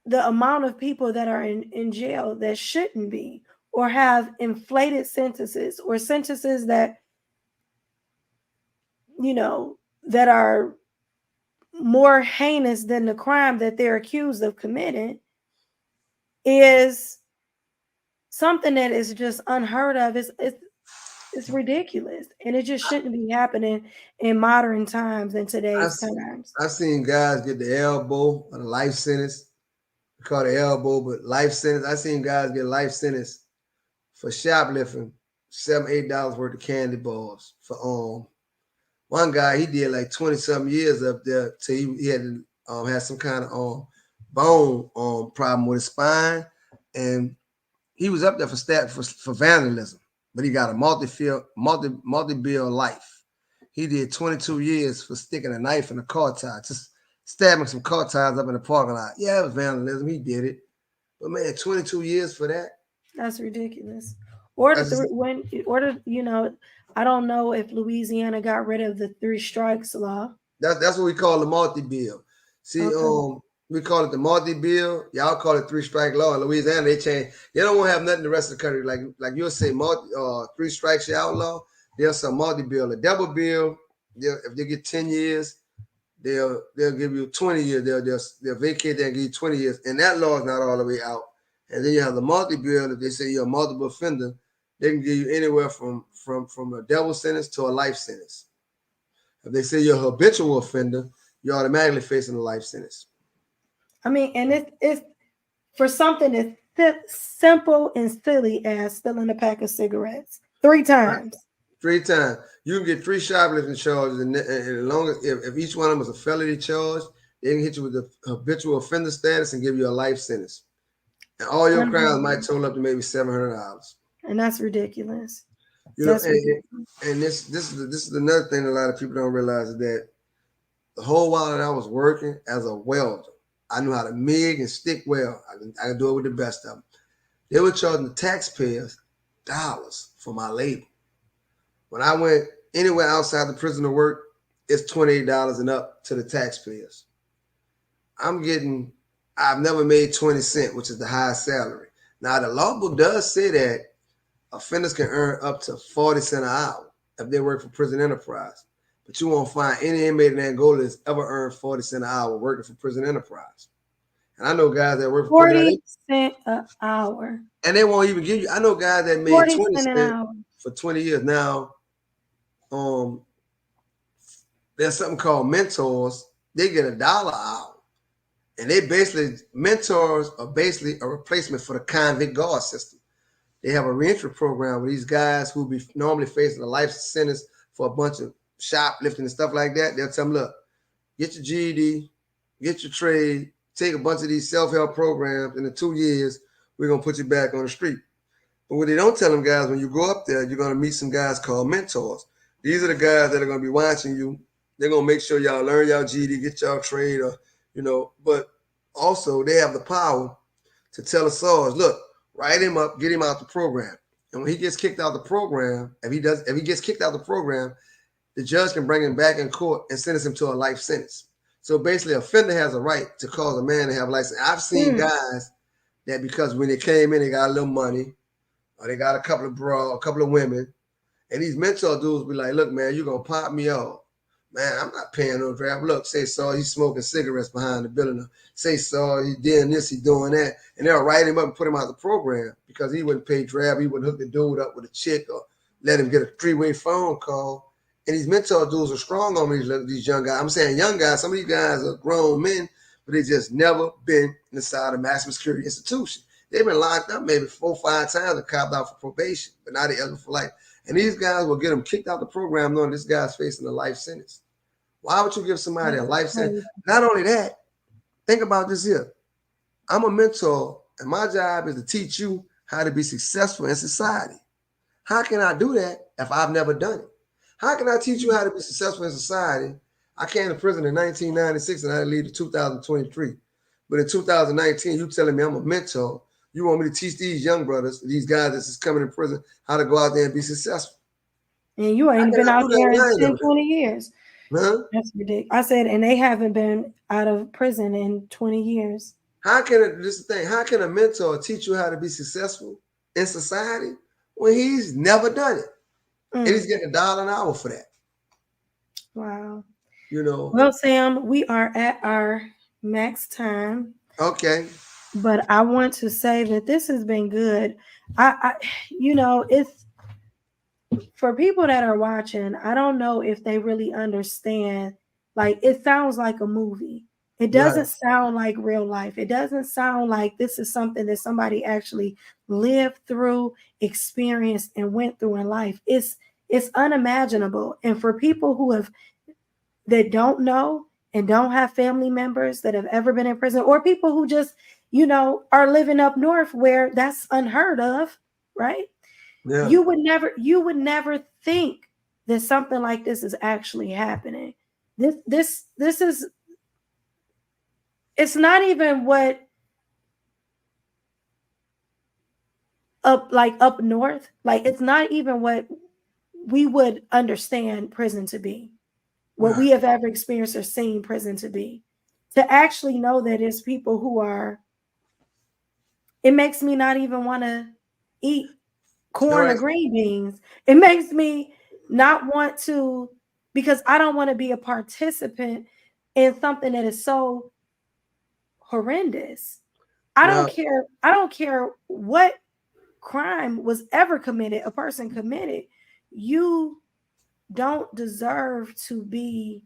the amount of people that are in jail that shouldn't be, or have inflated sentences, or sentences that that are more heinous than the crime that they're accused of committing, is something that is just unheard of. It's ridiculous, and it just shouldn't be happening in modern times, in today's times. I've seen guys get the elbow or the life sentence. We call it elbow, but life sentence. I've seen guys get life sentence for shoplifting $7, $8 worth of candy bars. For one guy, he did like 20-something years up there till he had to had some kind of bone problem with his spine, and he was up there for vandalism, but he got a multi-bill life. He did 22 years for sticking a knife in a car tire, just stabbing some car tires up in the parking lot. Yeah, it was vandalism. He did it, but man, 22 years for that. That's ridiculous. Or I don't know if Louisiana got rid of the 3 strikes law. That's what we call the multi-bill. See, okay. We call it the multi-bill. Y'all call it 3-strike law. In Louisiana, they change. They don't want to have nothing the rest of the country. Like you'll say 3 strikes you outlaw. They'll say multi-bill. The double bill, if they get 10 years, they'll give you 20 years. They'll vacate that and give you 20 years. And that law is not all the way out. And then you have the multi-bill. If they say you're a multiple offender, they can give you anywhere from a double sentence to a life sentence. If they say you're a habitual offender, you're automatically facing a life sentence. I mean, and it's for something as simple and silly as stealing a pack of cigarettes 3 times. Right. 3 times. You can get 3 shoplifting charges, and as long as if each one of them is a felony charge, they can hit you with the habitual offender status and give you a life sentence. And all your crimes might total up to maybe $700. And that's ridiculous. And this is another thing a lot of people don't realize, is that the whole while that I was working as a welder, I knew how to MIG and stick weld. I could do it with the best of them. They were charging the taxpayers dollars for my labor. When I went anywhere outside the prison to work, it's $28 and up to the taxpayers. I've never made 20 cents, which is the highest salary. Now, the law book does say that offenders can earn up to 40 cents an hour if they work for prison enterprise. But you won't find any inmate in Angola that's ever earned 40 cents an hour working for prison enterprise. And I know guys that work for prison, 40 cents an hour. and they won't even give you. I know guys that made 40 20 cents an cents hour. for 20 years. Now, um, there's something called mentors. They get $1 an hour. And they basically, mentors are basically a replacement for the convict guard system. They have a reentry program where these guys who be normally facing a life sentence for a bunch of shoplifting and stuff like that, they'll tell them, look, get your GED, get your trade, take a bunch of these self-help programs, and in 2 years, we're going to put you back on the street. But what they don't tell them guys, when you go up there, you're going to meet some guys called mentors. These are the guys that are going to be watching you. They're going to make sure y'all learn y'all GED, get y'all trade, or, but also they have the power to tell the SARS, look, write him up, get him out the program. And when he gets kicked out the program, if he gets kicked out the program, the judge can bring him back in court and sentence him to a life sentence. So basically, a offender has a right to cause a man to have life sentence. I've seen guys that because when they came in, they got a little money, or they got a couple of bras, a couple of women, and these mentor dudes be like, look, man, you're going to pop me off. Man, I'm not paying no draft. Look, say Saul, he's smoking cigarettes behind the building. Say Saul, he doing this, he doing that. And they'll write him up and put him out of the program because he wouldn't pay draft. He wouldn't hook the dude up with a chick or let him get a three-way phone call. And these mentor dudes are strong on these young guys. I'm saying young guys, some of these guys are grown men, but they just never been inside a maximum security institution. They've been locked up maybe 4 or 5 times and copped out for probation, but now they're eligible for life. And these guys will get them kicked out the program knowing this guy's facing a life sentence. Why would you give somebody a life sentence? Not only that, think about this here. I'm a mentor, and my job is to teach you how to be successful in society. How can I do that if I've never done it? How can I teach you how to be successful in society? I came to prison in 1996 and I leave in 2023. But in 2019, you telling me I'm a mentor. You want me to teach these young brothers, these guys that's coming in prison, how to go out there and be successful. And you ain't been out there in 10, 20 years. Huh? That's ridiculous. I said, and they haven't been out of prison in 20 years. This is the thing, how can a mentor teach you how to be successful in society when he's never done it? And he's getting $1 an hour for that. Wow. Well, Sam, we are at our max time. Okay. But I want to say that this has been good. It's for people that are watching, I don't know if they really understand. Like, it sounds like a movie. It doesn't sound like real life. It doesn't sound like this is something that somebody actually lived through, experienced, and went through in life. It's unimaginable. And for people that don't know and don't have family members that have ever been in prison, or people who just, are living up north where that's unheard of, right? Yeah. You would never think that something like this is actually happening. This is, it's not even what up north, like it's not even what we would understand prison to be, what we have ever experienced or seen prison to be. To actually know that it's people who are, it makes me not even want to eat corn or green beans. It makes me not want to, because I don't want to be a participant in something that is so horrendous. I don't care what crime was ever committed, a person committed. You don't deserve to be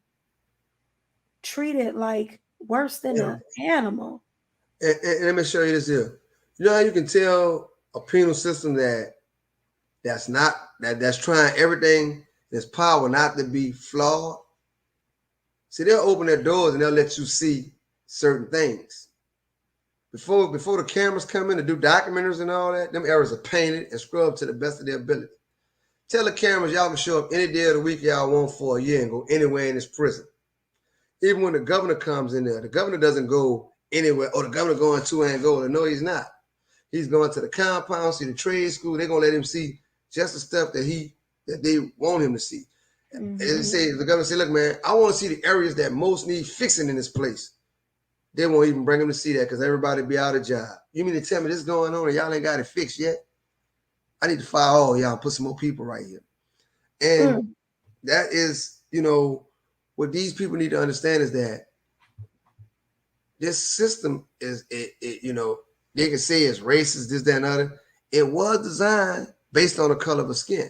treated like worse than an animal. And let me show you this here. You know how you can tell a penal system that's trying everything in its power not to be flawed? See, they'll open their doors and they'll let you see certain things. Before the cameras come in to do documentaries and all that, them areas are painted and scrubbed to the best of their ability. Tell the cameras y'all can show up any day of the week y'all want for a year and go anywhere in this prison. Even when the governor comes in there, the governor doesn't go anywhere. Oh, the governor going to Angola. No, he's not. He's going to the compound, see the trade school. They're going to let him see just the stuff that they want him to see. Mm-hmm. The governor say, look, man, I want to see the areas that most need fixing in this place. They won't even bring him to see that because everybody be out of job. You mean to tell me this is going on and y'all ain't got it fixed yet? I need to fire all y'all and put some more people right here. And that is, what these people need to understand is that this system is they can say it's racist, this, that, and other. It was designed based on the color of the skin.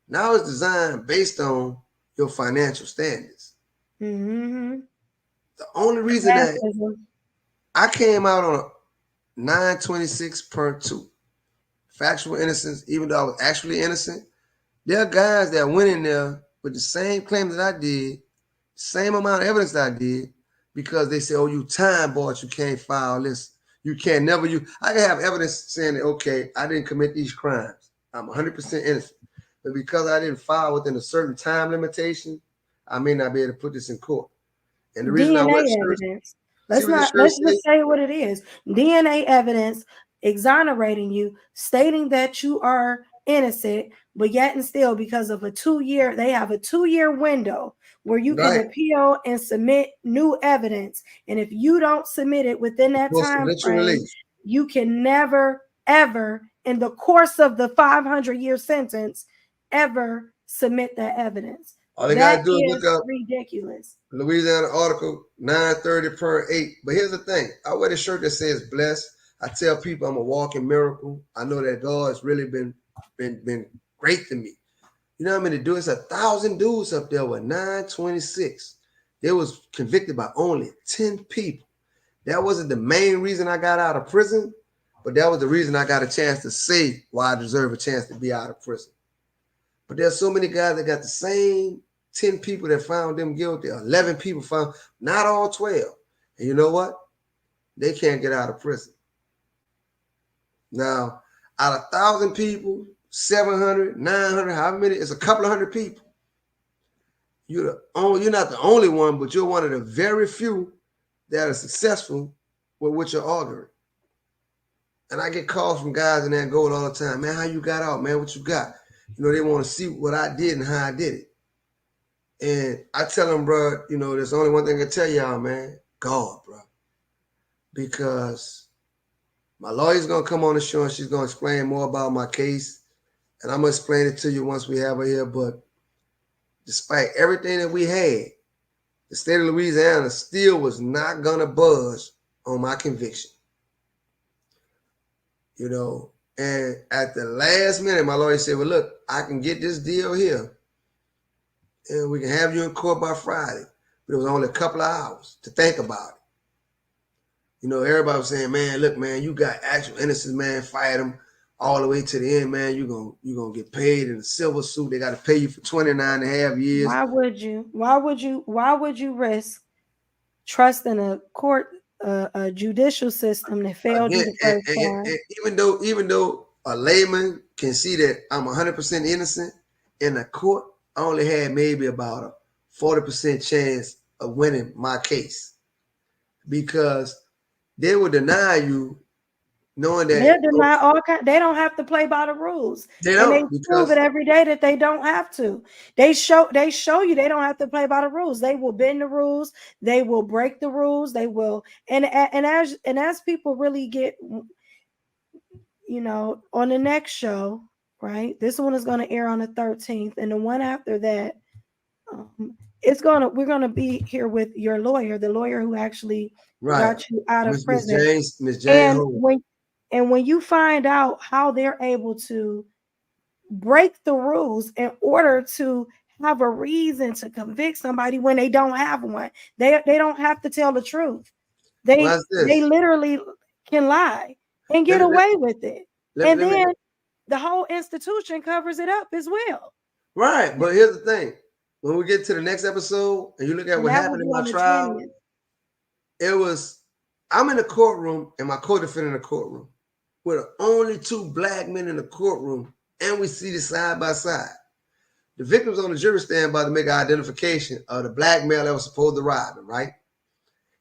Now it's designed based on your financial standards. Mm-hmm. The only reason that Classism. I came out on a 926.2 factual innocence, even though I was actually innocent, there are guys that went in there with the same claim that I did, same amount of evidence that I did, because they say, "Oh, you time bought, you can't file this, you can't never you." I can have evidence saying that, okay, I didn't commit these crimes, I'm 100% innocent, but because I didn't file within a certain time limitation, I may not be able to put this in court. And the reason I wear the DNA shirt, evidence. see Let's what this not shirt let's say? just say what it is. DNA evidence exonerating you, stating that you are innocent, but yet and still, because of they have a 2-year window where you can Right, appeal and submit new evidence. And if you don't submit it within that post time conviction frame, release. you can never, ever, in the course of the 500-year sentence, ever submit that evidence. All they That gotta do is look is up ridiculous. Louisiana article 930.8. But here's the thing: I wear the shirt that says blessed. I tell people I'm a walking miracle. I know that God's really been great to me. You know what I mean? It's 1,000 dudes up there with 926. They was convicted by only 10 people. That wasn't the main reason I got out of prison, but that was the reason I got a chance to say why I deserve a chance to be out of prison. But there's so many guys that got the same 10 people that found them guilty, 11 people found, not all 12. And you know what? They can't get out of prison. Now, out of 1,000 people, 700, 900, however many, it's a couple of hundred people. You're not the only one, but you're one of the very few that are successful with what you're arguing. And I get calls from guys in that gold all the time. Man, how you got out, man? What you got? They want to see what I did and how I did it. And I tell them, bro, there's only one thing I tell y'all, man. God, bro. Because my lawyer's going to come on the show and she's going to explain more about my case. And I'm going to explain it to you once we have her here. But despite everything that we had, the state of Louisiana still was not going to budge on my conviction. And at the last minute, my lawyer said, well, look, I can get this deal here. And we can have you in court by Friday. But it was only a couple of hours to think about it. Everybody was saying, man, look, man, you got actual innocence, man, fight them all the way to the end, man. You're gonna get paid in a silver suit. They got to pay you for 29 and a half years. Why would you risk trust in a court, a judicial system that failed you Again, the first time? and even though a layman can see that I'm 100% innocent, in the court, I only had maybe about a 40% chance of winning my case, because they will deny you knowing that They'll deny all kind. They don't have to play by the rules, they and they don't, prove because it every day that they don't have to. They show you they don't have to play by the rules. They will bend the rules. They will break the rules. They will, and as people really get, on the next show, right? This one is going to air on the 13th, and the one after that, we're gonna be here with your lawyer, the lawyer who actually right, got you out of Miss prison. Jane And Holmes. when you find out how they're able to break the rules in order to have a reason to convict somebody when they don't have one, they don't have to tell the truth. They What's they this? literally can lie and Let get me let, away with it, let, and let me then the whole institution covers it up as well. right. But here's the thing: when we get to the next episode and you look at And what that will happened be in my on the trial, 20th. it was I'm in the courtroom and my co-defendant in the courtroom. We're the only two black men in the courtroom, and we see this side by side. The victim's on the jury stand about to make an identification of the black male that was supposed to rob him, right?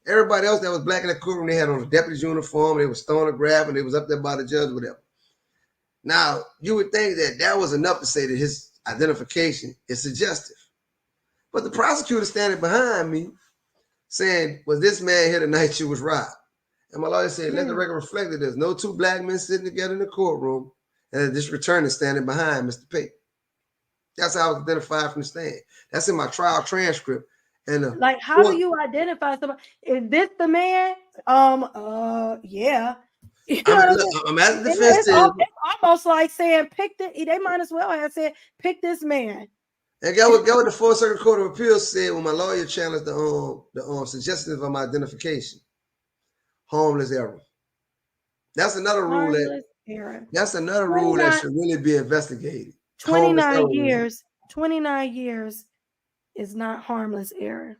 Everybody else that was black in the courtroom, they had on a deputy's uniform, they was stonographing, they was up there by the judge, whatever. Now, you would think that that was enough to say that his identification is suggestive. But the prosecutor standing behind me saying, was this man here the night you was robbed? And my lawyer said, let the record reflect that there's no two black men sitting together in the courtroom, and that this return is standing behind Mr. Pate. That's how I was identified from the stand. That's in my trial transcript. And Like, how do you identify somebody? Is this the man? Yeah. You I know mean, what I'm look, saying? I'm at the And defense is, it's almost like saying pick the. They might as well have said pick this man. and get what the Fourth Circuit Court of Appeals said when my lawyer challenged the suggestions of my identification. Harmless error. That's another rule that Harmless error. that's another rule that 29, should really be investigated. Harmless 29 error rule. years. 29 years is not harmless error.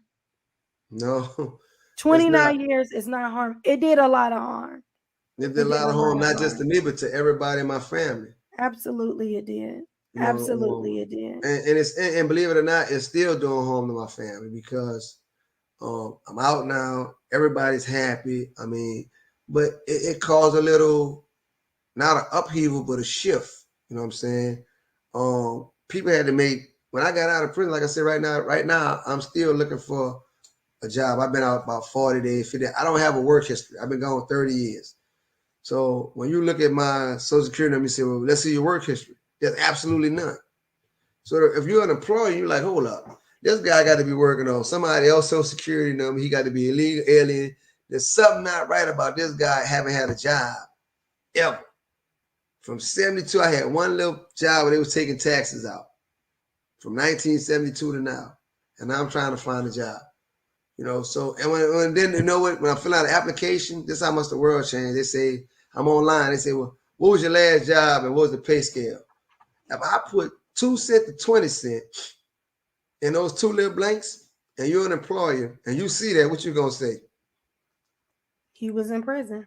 No, it's not. 29 years is not harm. It did a lot of harm. It did It a did lot a of lot harm, of not just to harm. me, but to everybody in my family. Absolutely, it did. You know, Absolutely, it did. and believe it or not, it's still doing harm to my family because I'm out now. Everybody's happy. I mean, but it caused a little, not an upheaval, but a shift. You know what I'm saying? People had to make when I got out of prison. Like I said, right now, I'm still looking for a job. I've been out about 40 days, 50. I don't have a work history. I've been gone 30 years. So when you look at my social security number, you say, well, let's see your work history. There's absolutely none. So if you're an employee, you're like, hold up. This guy got to be working on somebody else's social security number. He got to be illegal alien. There's something not right about this guy having had a job ever. From 72, I had one little job where they was taking taxes out. From 1972 to now. And now I'm trying to find a job. You know, so and when then you know what? When I fill out an application, this is how much the world changed. They say I'm online. They say, well, what was your last job and what was the pay scale? If I put 2 cent to 20 cent in those two little blanks, and you're an employer and you see that, what you gonna say? He was in prison.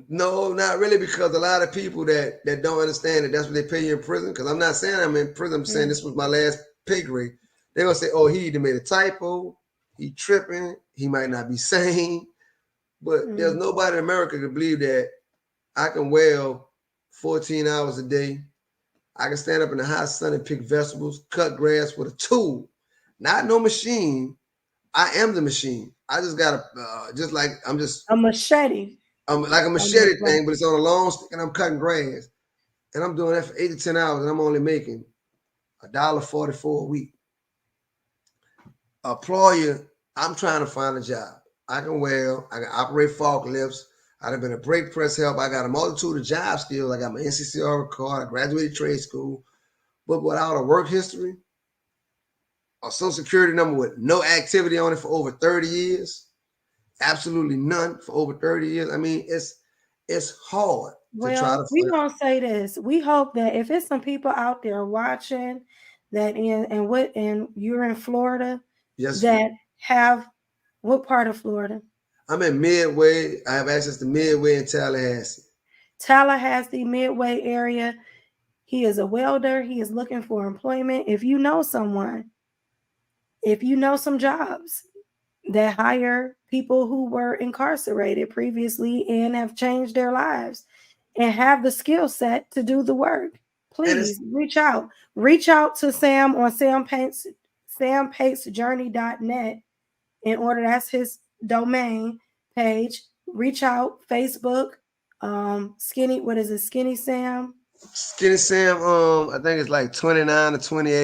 No, not really, because a lot of people that don't understand that that's what they pay you in prison. Because I'm not saying I'm in prison. I'm saying Mm. this was my last pay grade. They're gonna say, oh, he either made a typo, he tripping, he might not be sane. But there's Mm. nobody in America to believe that I can weld 14 hours a day. I can stand up in the hot sun and pick vegetables, cut grass with a tool, not no machine. I am the machine. I just got to, just like A machete I'm like a on this machete one. thing, but it's on a long stick and I'm cutting grass. And I'm doing that for 8 to 10 hours and I'm only making $1.44 a week. Employer, I'm trying to find a job. I can weld, I can operate forklifts. I've been a brake press help. I got a multitude of job skills. I got my NCCR card. I graduated trade school. But without a work history, a social security number with no activity on it for over 30 years, absolutely none for over 30 years. I mean, it's hard to try Well, to we find. gonna say this. We hope that if it's some people out there watching that in and you're in Florida Yes, that have what part of Florida? I'm in Midway. I have access to Midway and Tallahassee. Tallahassee, Midway area. He is a welder. He is looking for employment. If you know someone, if you know some jobs that hire people who were incarcerated previously and have changed their lives and have the skill set to do the work, And it's please reach out. Reach out to Sam on sampatesjourney.net in order. That's his domain page. Reach out, Facebook, Skinny, what is it, Skinny Sam? Skinny Sam. I think it's like 29 or 28. I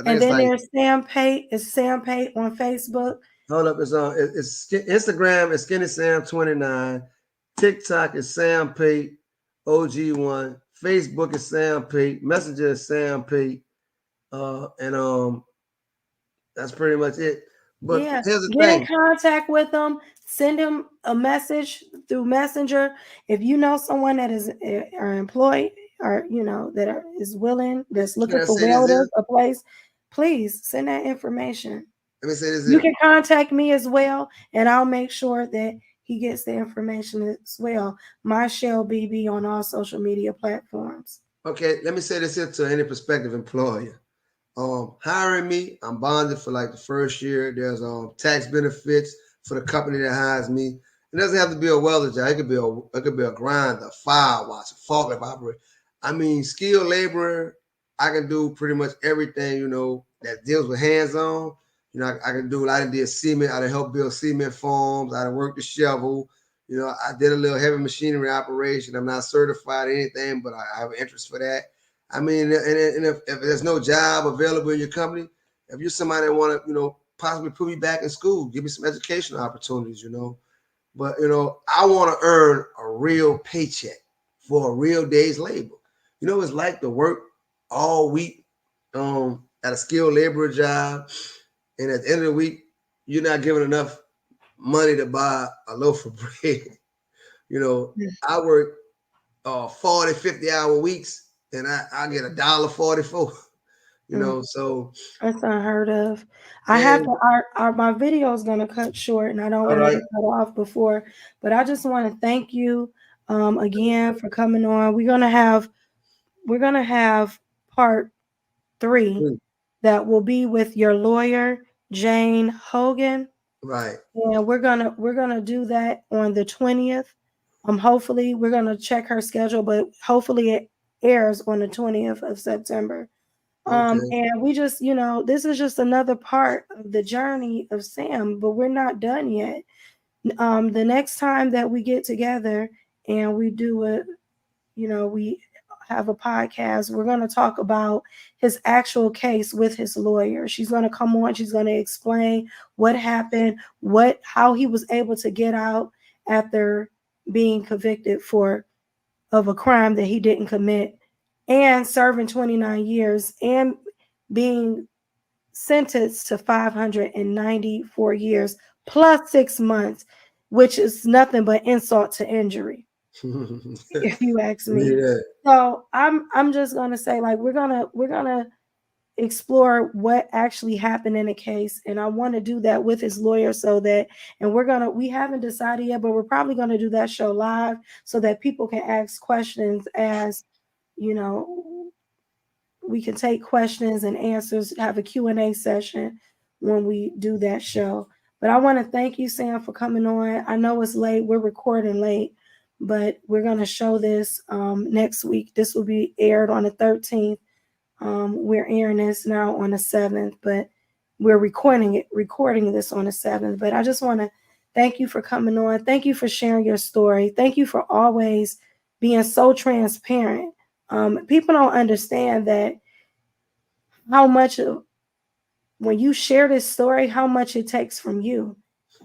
think And it's then like, there's Sam Pate. It's Sam Pate on Facebook. hold up, Instagram is Skinny Sam 29. TikTok is Sam Pate OG1. Facebook is Sam Pate. Messenger is Sam Pate. And that's pretty much it. But Yeah, here's the get in thing. contact with them. Send them a message through Messenger. If you know someone that is are employed or is willing, that's Can looking I for say this here? welders, a place, please send that information. Let me say this You here. can contact me as well, and I'll make sure that he gets the information as well. My Shell BB on all social media platforms. Okay, let me say this here to any prospective employer. Hiring me, I'm bonded for like the first year. There's tax benefits for the company that hires me. It doesn't have to be a welder job. It could be a grinder, a fire washer, forklift operator. I mean, skilled laborer. I can do pretty much everything that deals with hands on. I can do. I did cement. I done help build cement farms. I done worked the shovel. I did a little heavy machinery operation. I'm not certified or anything, but I have an interest for that. I mean, and if there's no job available in your company, if you're somebody that want to, possibly put me back in school, give me some educational opportunities. But I want to earn a real paycheck for a real day's labor. It's like to work all week at a skilled labor job, and at the end of the week, you're not giving enough money to buy a loaf of bread. I work 40, 50-hour weeks, and I get $1.44. So That's unheard of. I have and to. My video is gonna cut short, and I don't all want it right, to cut off before. But I just want to thank you again for coming on. We're gonna have part 3 that will be with your lawyer Jane Hogan, right. and we're gonna do that on the 20th. Hopefully we're gonna check her schedule, but hopefully it airs on the 20th of September. Okay. And we just, this is just another part of the journey of Sam, but we're not done yet. The next time that we get together and we do it, we have a podcast, we're going to talk about his actual case with his lawyer. She's going to come on, she's going to explain what happened, how he was able to get out after being convicted of a crime that he didn't commit and serving 29 years and being sentenced to 594 years plus 6 months, which is nothing but insult to injury, if you ask me. Yeah. So I'm just gonna say, like, we're gonna explore what actually happened in the case, and I want to do that with his lawyer, so that, and we haven't decided yet, but we're probably going to do that show live so that people can ask questions, as you know we can take questions and answers, have a Q&A session when we do that show. But I want to thank you, Sam, for coming on. I know it's late, we're recording late, but we're going to show this next week. This will be aired on the 13th. We're airing this now on the 7th, but we're recording this on the 7th. But I just want to thank you for coming on. Thank you for sharing your story. Thank you for always being so transparent. People don't understand that how much when you share this story, how much it takes from you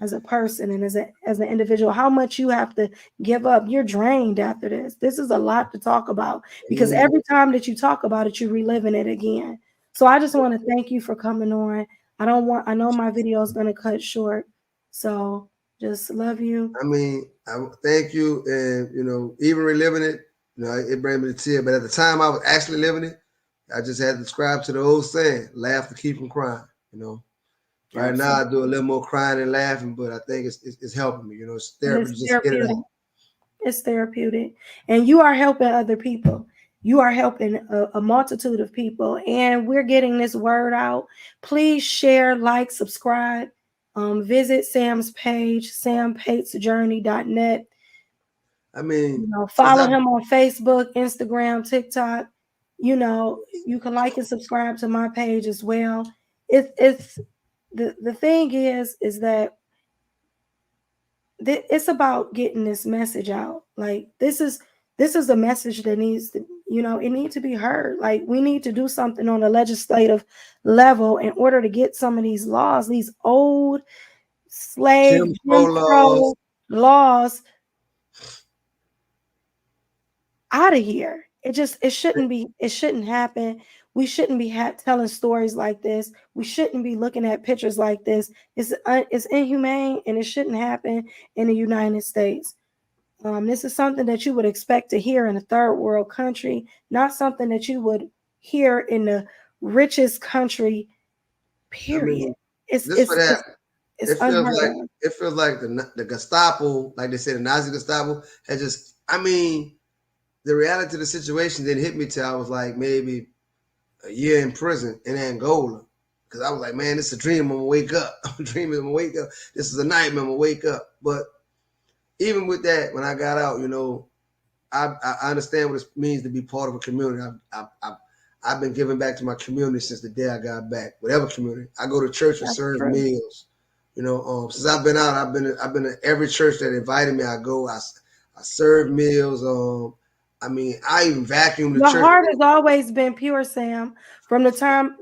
as a person and as an individual, how much you have to give up. You're drained after this. This is a lot to talk about, because Mhm. every time that you talk about it, you're reliving it again. So I just want to thank you for coming on. I know my video is going to cut short. So just love you. I thank you, and even reliving it, it brings me to tears. But at the time I was actually living it, I just had to subscribe to the old saying, "Laugh to keep from crying." Right now I do a Absolutely. little more crying and laughing, but I think it's helping me. It's And therapy it's to just get it therapeutic. out. It's therapeutic. And you are helping other people. You are helping a multitude of people. And we're getting this word out. Please share, like, subscribe. Visit Sam's page, sampatesjourney.net. I mean, since Follow I him on Facebook, Instagram, TikTok. You can like and subscribe to my page as well. It's the thing is that it's about getting this message out. Like, this is a message that needs to, it needs to be heard. Like, we need to do something on a legislative level in order to get some of these laws, these old slave Jim Crow Jim laws, Crow laws, out of here. It shouldn't happen. We shouldn't be telling stories like this. We shouldn't be looking at pictures like this. It's inhumane, and it shouldn't happen in the United States. This is something that you would expect to hear in a third world country, not something that you would hear in the richest country. I Period. mean, It's this it's for that. it's, it's unheard of. It feels like the Gestapo, like they say, the Nazi Gestapo had just. I mean, the reality of the situation didn't hit me till I was like maybe a year in prison in Angola. Because I was like, man, this is a dream. I'm gonna wake up. I'm dreaming. I'm gonna wake up. This is a nightmare. I'm gonna wake up. But even with that, when I got out, I understand what it means to be part of a community. I've been giving back to my community since the day I got back. Whatever community, I go to church and That's serve true. meals. Since I've been out, I've been to every church that invited me. I go. I serve meals. I even vacuum the Your church. heart has always been pure, Sam. From the time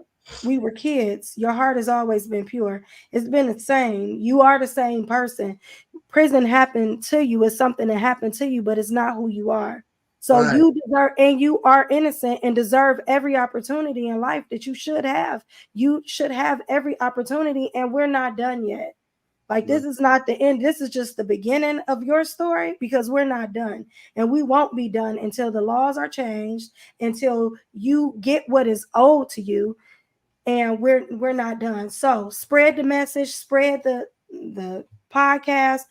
we were kids, your heart has always been pure. It's been the same. You are the same person. prison happened to you. It's something that happened to you, but it's not who you are. So Right. you deserve, and you are innocent and deserve every opportunity in life that you should have. You should have every opportunity, and we're not done yet. Like, Right. this is not the end. This is just the beginning of your story, because we're not done. And we won't be done until the laws are changed, until you get what is owed to you. And we're not done. So spread the message, spread the podcast,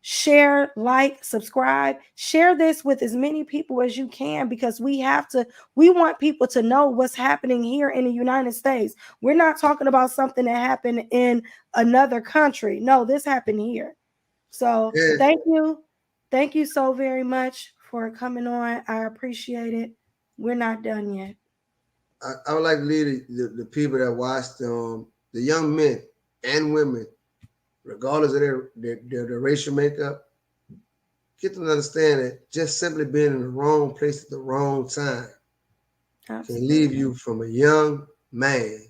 share, like, subscribe, share this with as many people as you can, because we want people to know what's happening here in the United States. We're not talking about something that happened in another country. No, this happened here. So And thank you so very much for coming on. I appreciate it. We're not done yet. I would like to leave the people that watch the young men and women, regardless of their racial makeup, get them to understand that just simply being in the wrong place at the wrong time can leave Absolutely. you from a young man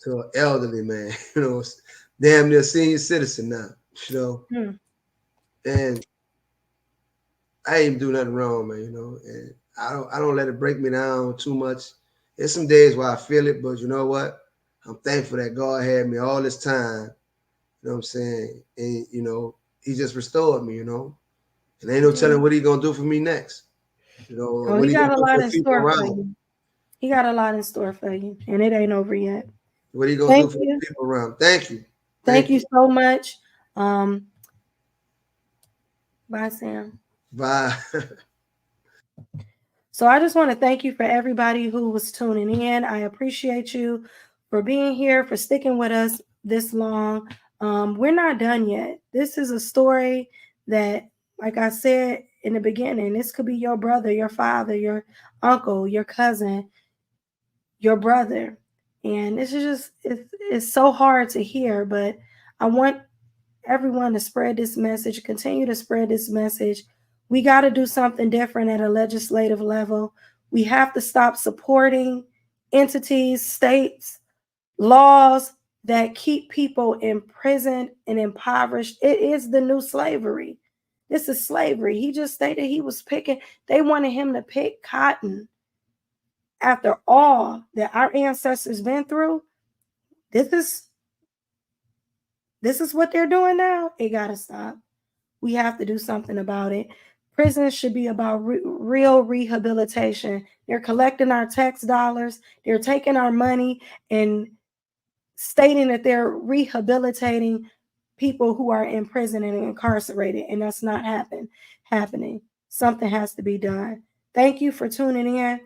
to an elderly man, damn near senior citizen now, you know. Hmm. And I ain't do nothing wrong, man, and I don't let it break me down too much. There's some days where I feel it, but you know what? I'm thankful that God had me all this time, you know what I'm saying? And he just restored me, and ain't no Yeah. telling what he gonna do for me next, or Oh, what he he gonna got a do lot for in people store for around. you. He got a lot in store for you, and it ain't over yet. What he gonna do Thank for you. the people around. Thank you. Thank Thank you you. so much. Um, Bye, Sam. Bye. So I just want to thank you for everybody who was tuning in. I appreciate you for being here, for sticking with us this long. We're not done yet. This is a story that, like I said in the beginning, this could be your brother, your father, your uncle, your cousin, your brother. And this is just, it's so hard to hear, but I want everyone to spread this message, continue to spread this message. We got to do something different at a legislative level. We have to stop supporting entities, states, laws that keep people imprisoned and impoverished. It is the new slavery. This is slavery. He just stated he was picking, they wanted him to pick cotton. After all that our ancestors been through, this is this is what they're doing now. It got to stop. We have to do something about it. Prisons should be about real rehabilitation. They're collecting our tax dollars, they're taking our money and stating that they're rehabilitating people who are in prison and incarcerated, and that's not happening. Something has to be done. Thank you for tuning in.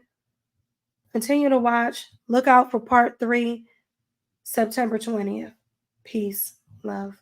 Continue to watch. Look out for part 3, September 20th. Peace. Love.